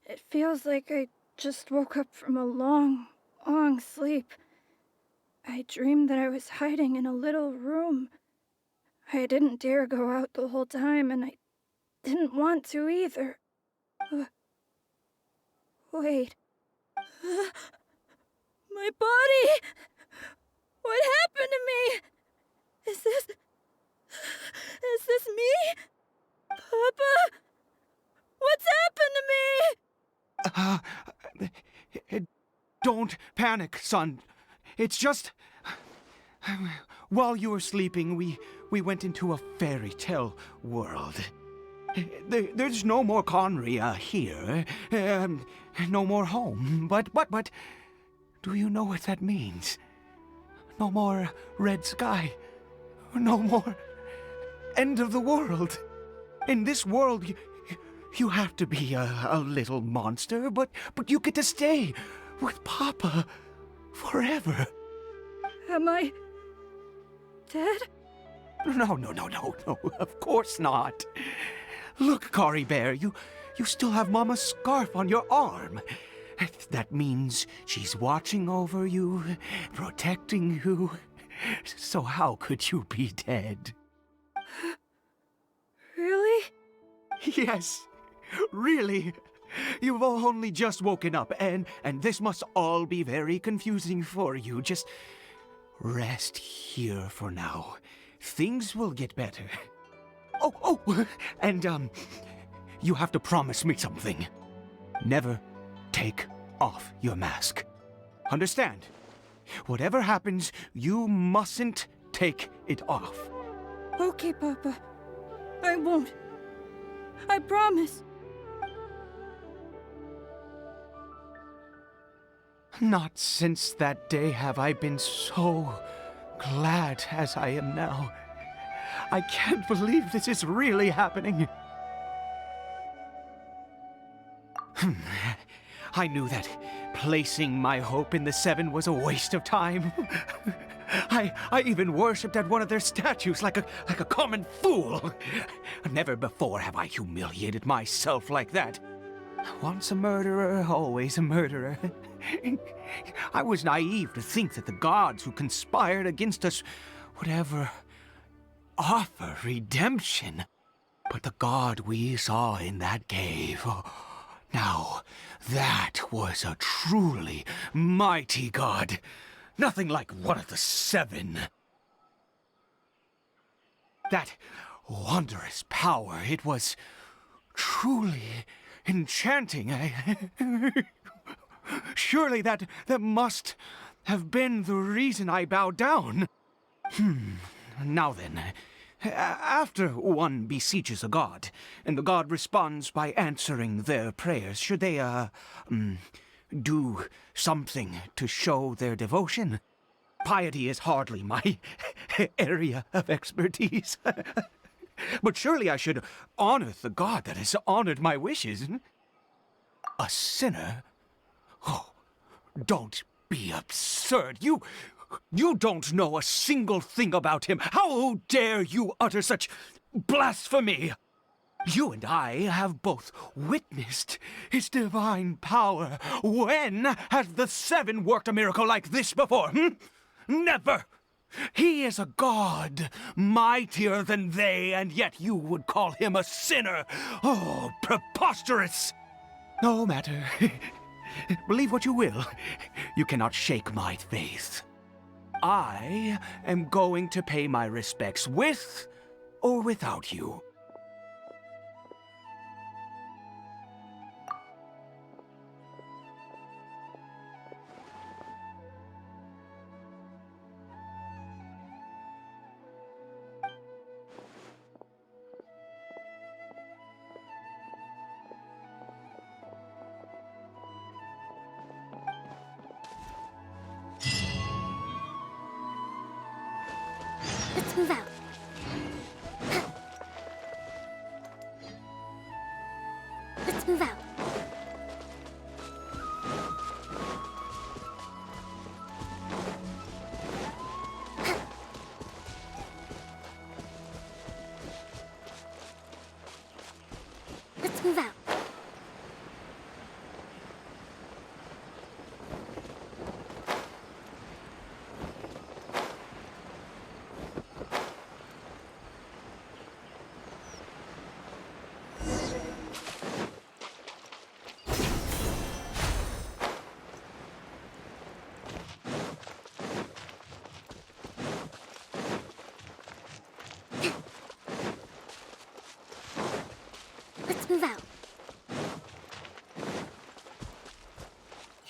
J: It feels like I just woke up from a long, long sleep. I dreamed that I was hiding in a little room. I didn't dare go out the whole time, and I didn't want to either. Wait. My body! What happened to me? Is this me? Papa? What's happened to me?
H: Don't panic, son. It's just... While you were sleeping, we went into a fairy tale world. There's no more Conria here. No more home. But... Do you know what that means? No more red sky. No more... end of the world. In this world, you have to be a little monster, but you get to stay with Papa forever.
J: Am I dead?
H: No, of course not. Look, Caribert, you still have Mama's scarf on your arm. That means she's watching over you, protecting you. So how could you be dead?
J: Really?
H: Yes, really. You've only just woken up, and this must all be very confusing for you. Just rest here for now. Things will get better. Oh, and, you have to promise me something. Never take off your mask. Understand? Whatever happens, you mustn't take it off.
J: Okay, Papa. I won't. I promise.
H: Not since that day have I been so glad as I am now. I can't believe this is really happening. I knew that placing my hope in the Seven was a waste of time. I even worshipped at one of their statues like a common fool. Never before have I humiliated myself like that. Once a murderer, always a murderer. I was naive to think that the gods who conspired against us would ever offer redemption. But the god we saw in that cave, now that was a truly mighty god. Nothing like one of the Seven. That wondrous power, it was truly enchanting. Surely that must have been the reason I bowed down. Now then, after one beseeches a god, and the god responds by answering their prayers, should they, do something to show their devotion? Piety is hardly my area of expertise. But surely I should honor the god that has honored my wishes. A sinner? Oh, don't be absurd. You don't know a single thing about him. How dare you utter such blasphemy? You and I have both witnessed his divine power. When has the Seven worked a miracle like this before? Never! He is a god, mightier than they, and yet you would call him a sinner. Oh, preposterous! No matter. Believe what you will. You cannot shake my faith. I am going to pay my respects with or without you.
B: Let's move out. Let's move out. Let's move out. Let's move out.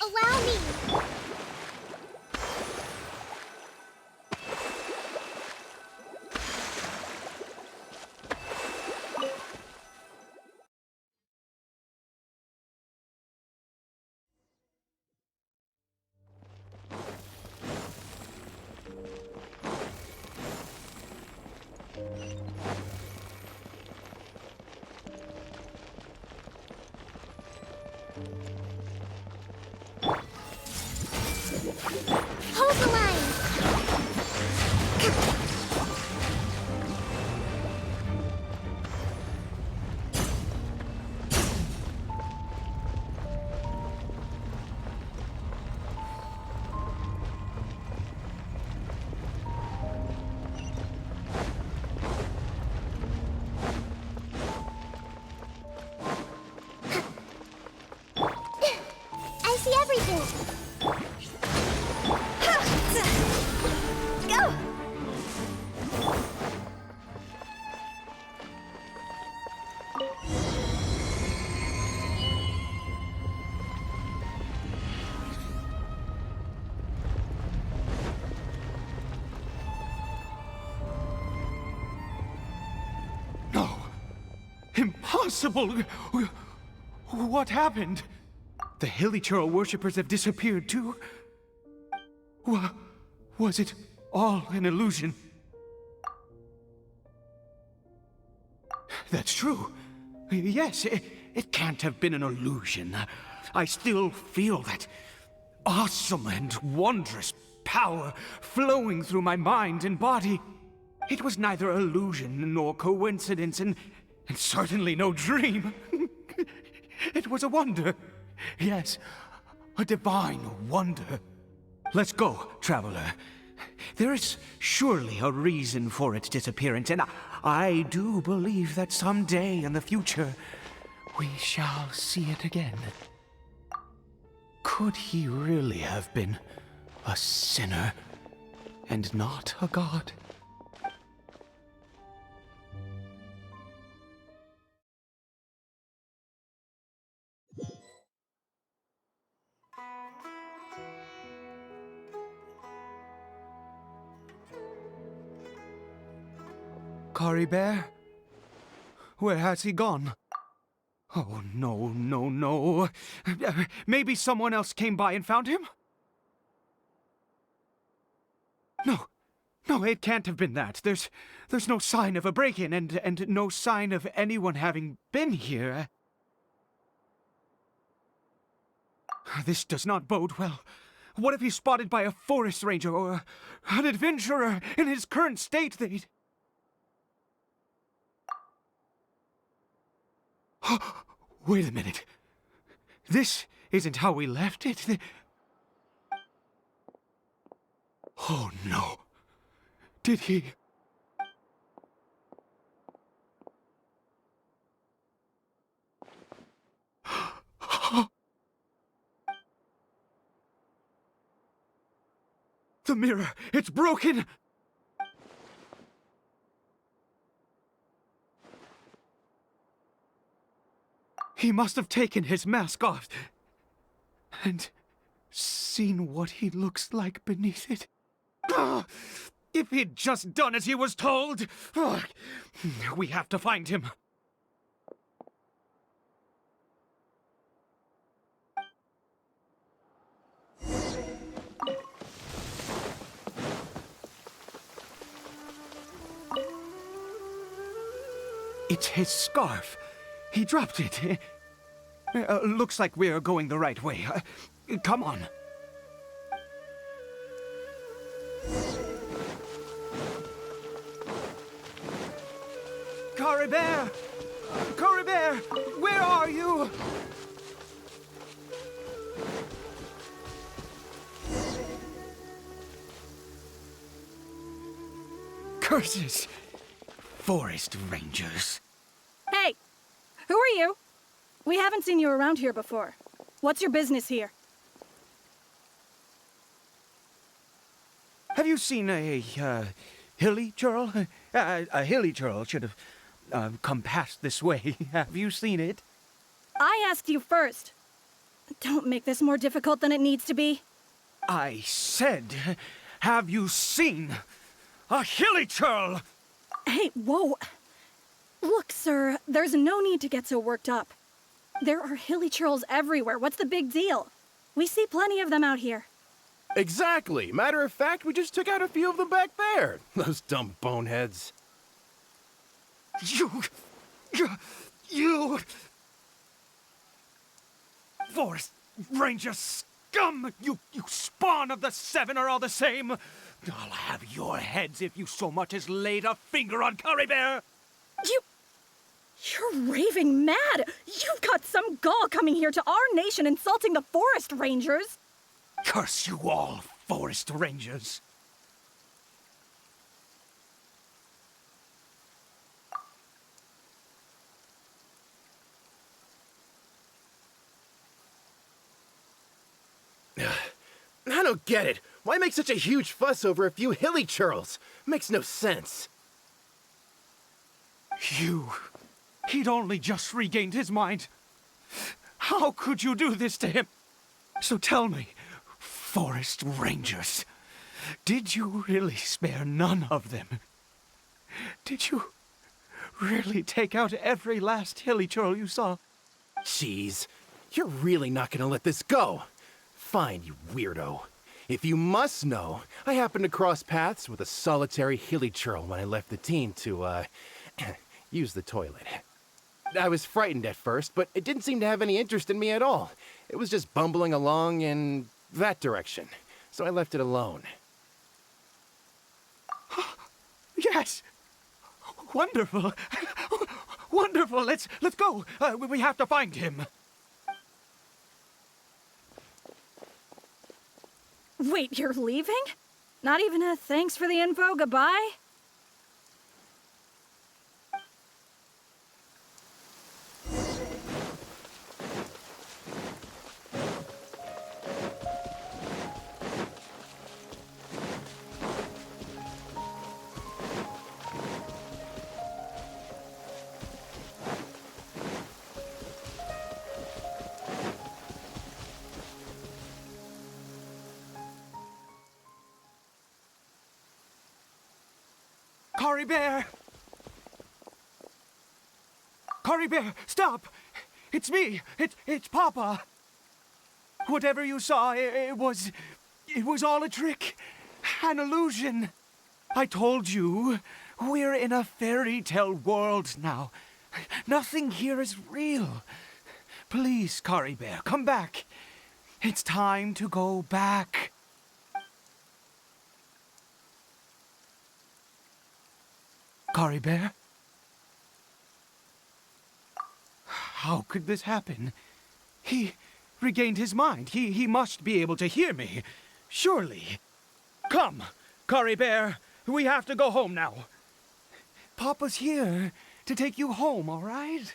B: Allow me! Hold the line! I see everything! Go!
H: No. Impossible! What happened? The Hilichurl worshippers have disappeared too? Was it all an illusion? That's true. Yes, it can't have been an illusion. I still feel that awesome and wondrous power flowing through my mind and body. It was neither illusion nor coincidence, and certainly no dream. It was a wonder. Yes, a divine wonder. Let's go, traveler. There is surely a reason for its disappearance, and I do believe that someday in the future, we shall see it again. Could he really have been a sinner and not a god? Caribert? Where has he gone? Oh, no, no, no. Maybe someone else came by and found him? No. No, it can't have been that. There's no sign of a break-in and no sign of anyone having been here. This does not bode well. What if he's spotted by a forest ranger or an adventurer in his current state? They'd... Wait a minute. This isn't how we left it. Oh, no. Did he... The mirror! It's broken! He must have taken his mask off and seen what he looks like beneath it. Ah! If he'd just done as he was told! Ah! We have to find him. It's his scarf. He dropped it. Looks like we're going the right way. Come on. Caribert! Caribert! Where are you? Curses! Forest rangers.
J: Hey! Who are you? We haven't seen you around here before. What's your business here?
H: Have you seen a hilly churl? A hilly churl should have come past this way. Have you seen it?
J: I asked you first. Don't make this more difficult than it needs to be.
H: I said, have you seen a hilly churl?
J: Hey, whoa. Look, sir, there's no need to get so worked up. There are hilly churls everywhere. What's the big deal? We see plenty of them out here.
K: Exactly. Matter of fact, we just took out a few of them back there. Those dumb boneheads.
H: You... Forest Ranger scum! You spawn of the Seven are all the same! I'll have your heads if you so much as laid a finger on Caribert!
J: You're raving mad! You've got some gall coming here to our nation insulting the Forest Rangers!
H: Curse you all, Forest Rangers!
K: I don't get it. Why make such a huge fuss over a few hilly churls? Makes no sense.
H: He'd only just regained his mind. How could you do this to him? So tell me, Forest Rangers, did you really spare none of them? Did you really take out every last hilly churl you saw?
K: Jeez, you're really not gonna let this go. Fine, you weirdo. If you must know, I happened to cross paths with a solitary hilly churl when I left the team to, use the toilet. I was frightened at first, but it didn't seem to have any interest in me at all. It was just bumbling along in that direction, so I left it alone.
H: Yes! Wonderful! Wonderful! Let's go! We have to find him!
J: Wait, you're leaving? Not even a thanks for the info, goodbye?
H: Caribert! Caribert, stop! It's me! It's Papa! Whatever you saw, it was all a trick. An illusion. I told you, we're in a fairy tale world now. Nothing here is real. Please, Caribert, come back. It's time to go back. Caribert? How could this happen? He regained his mind. He must be able to hear me. Surely. Come, Caribert. We have to go home now. Papa's here to take you home, all right?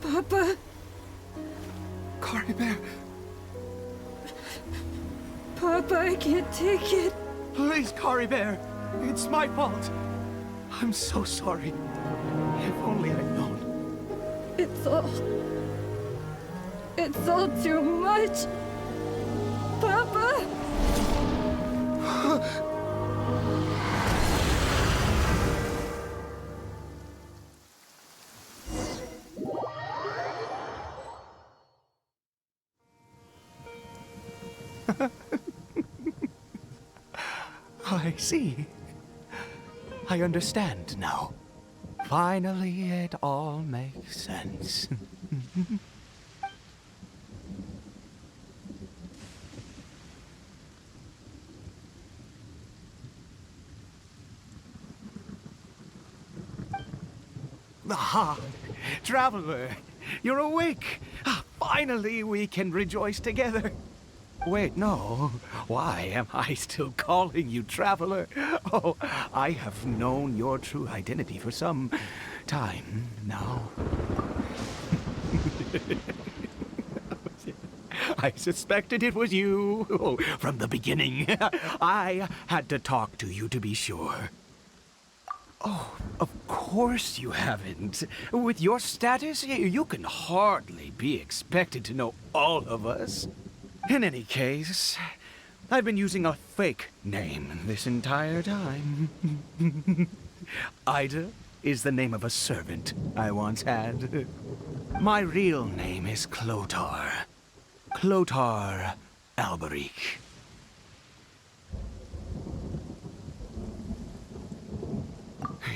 J: Papa.
H: Caribert.
J: Papa, I can't take it.
H: Please, Caribert. It's my fault. I'm so sorry. If only I'd known.
J: It's all too much. Papa!
H: I see. I understand now. Finally, it all makes sense. Aha! Traveler! You're awake! Finally, we can rejoice together. Wait, no. Why am I still calling you Traveler? Oh, I have known your true identity for some time now. I suspected it was you from the beginning. I had to talk to you to be sure. Oh, of course you haven't. With your status, you can hardly be expected to know all of us. In any case, I've been using a fake name this entire time. Ida is the name of a servant I once had. My real name is Clotar. Clotar Alberic.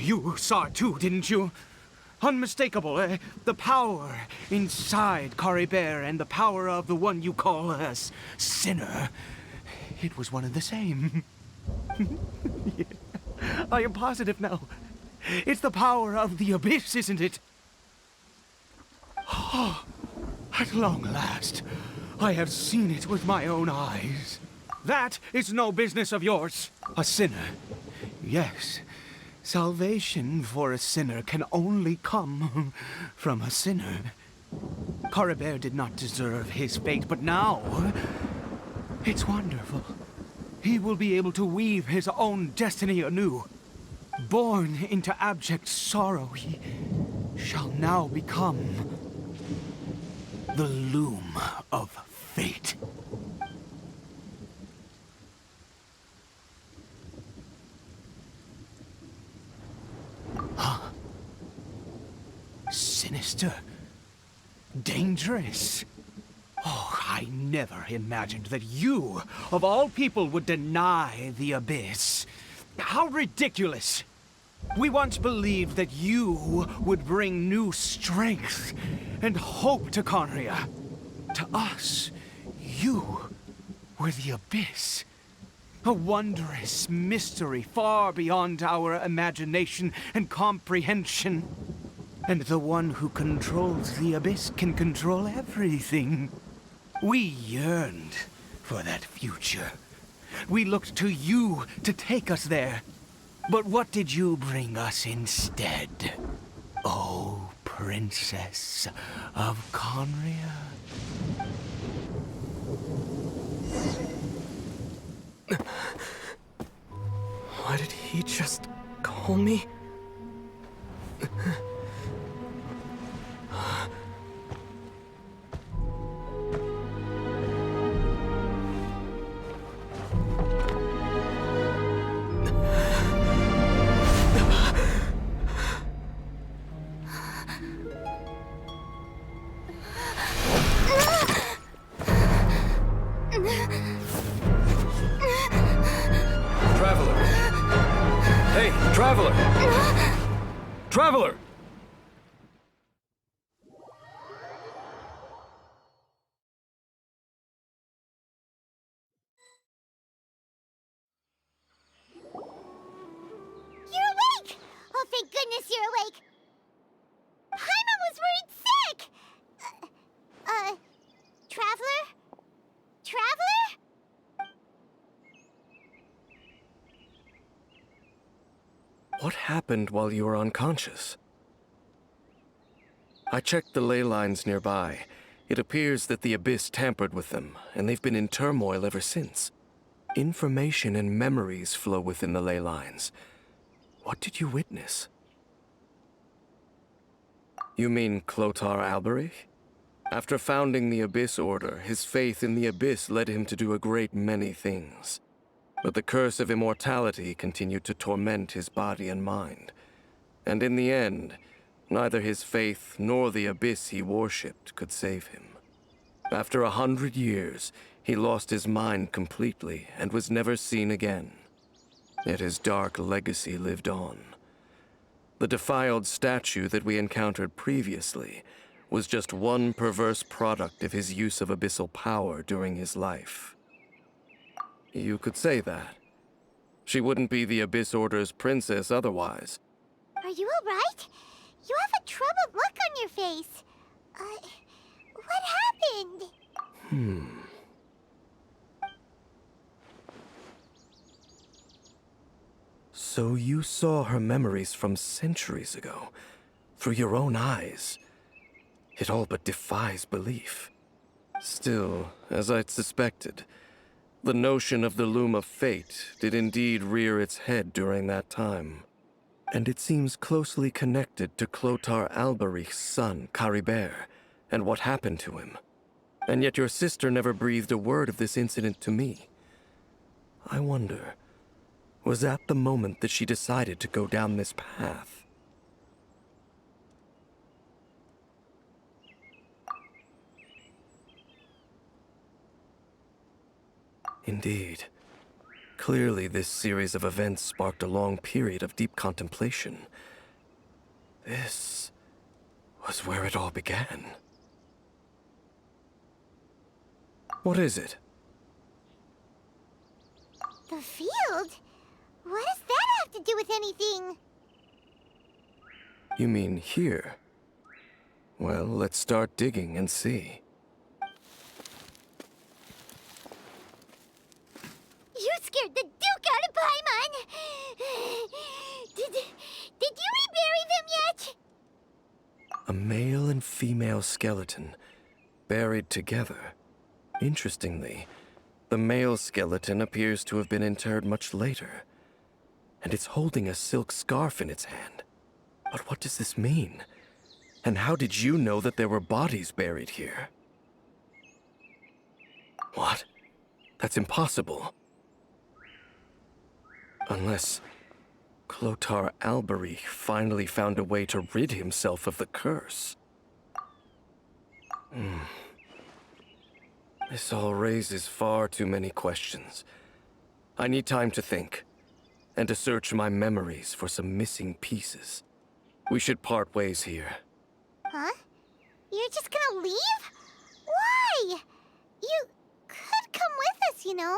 H: You saw it too, didn't you? Unmistakable, the power inside Caribert and the power of the one you call a sinner. It was one and the same. Yeah. I am positive now. It's the power of the abyss, isn't it? Oh, at long last, I have seen it with my own eyes. That is no business of yours. A sinner. Yes. Salvation for a sinner can only come from a sinner. Caribert did not deserve his fate, but now it's wonderful. He will be able to weave his own destiny anew. Born into abject sorrow, he shall now become the loom of fate. Huh? Sinister. Dangerous. Oh, I never imagined that you, of all people, would deny the abyss. How ridiculous! We once believed that you would bring new strength and hope to Conria. To us, you were the abyss. A wondrous mystery far beyond our imagination and comprehension. And the one who controls the abyss can control everything. We yearned for that future. We looked to you to take us there. But what did you bring us instead? Oh, Princess of Conria.
G: Why did he just call me?
E: Traveler! Hey, Traveler! Traveler!
B: You're awake! Oh, thank goodness you're awake! Paimon was worried sick! Traveler? Traveler?
E: What happened while you were unconscious? I checked the ley lines nearby. It appears that the Abyss tampered with them, and they've been in turmoil ever since. Information and memories flow within the ley lines. What did you witness? You mean Clotar Alberich? After founding the Abyss Order, his faith in the Abyss led him to do a great many things. But the curse of immortality continued to torment his body and mind. And in the end, neither his faith nor the Abyss he worshipped could save him. After 100 years, he lost his mind completely and was never seen again. Yet his dark legacy lived on. The defiled statue that we encountered previously was just one perverse product of his use of abyssal power during his life. You could say that. She wouldn't be the Abyss Order's princess otherwise.
B: Are you alright? You have a troubled look on your face. What happened?
E: So you saw her memories from centuries ago, through your own eyes. It all but defies belief. Still, as I'd suspected, the notion of the Loom of Fate did indeed rear its head during that time. And it seems closely connected to Clotar Alberich's son, Caribert, and what happened to him. And yet your sister never breathed a word of this incident to me. I wonder, was that the moment that she decided to go down this path? Indeed. Clearly, this series of events sparked a long period of deep contemplation. This was where it all began. What is it?
B: The field? What does that have to do with anything?
E: You mean here? Well, let's start digging and see.
B: You scared the Duke out of Paimon! Did you rebury them yet?
E: A male and female skeleton, buried together. Interestingly, the male skeleton appears to have been interred much later, and it's holding a silk scarf in its hand. But what does this mean? And how did you know that there were bodies buried here? What? That's impossible. Unless Clotar Alberich finally found a way to rid himself of the curse. This all raises far too many questions. I need time to think, and to search my memories for some missing pieces. We should part ways here.
B: Huh? You're just gonna leave? Why? You could come with us, you know.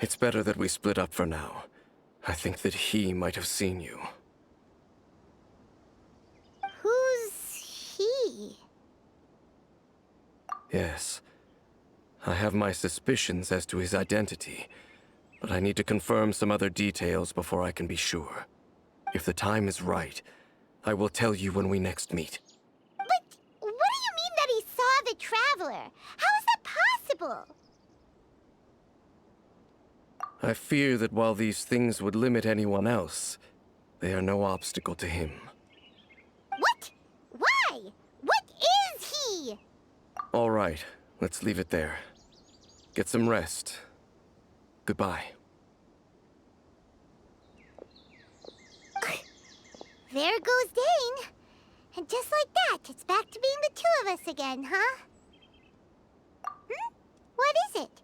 E: It's better that we split up for now. I think that he might have seen you.
B: Who's he?
E: Yes. I have my suspicions as to his identity, but I need to confirm some other details before I can be sure. If the time is right, I will tell you when we next meet.
B: But what do you mean that he saw the Traveler? How is that possible?
E: I fear that while these things would limit anyone else, they are no obstacle to him.
B: What? Why? What is he?
E: All right, let's leave it there. Get some rest. Goodbye.
B: There goes Dane. And just like that, it's back to being the two of us again, huh? What is it?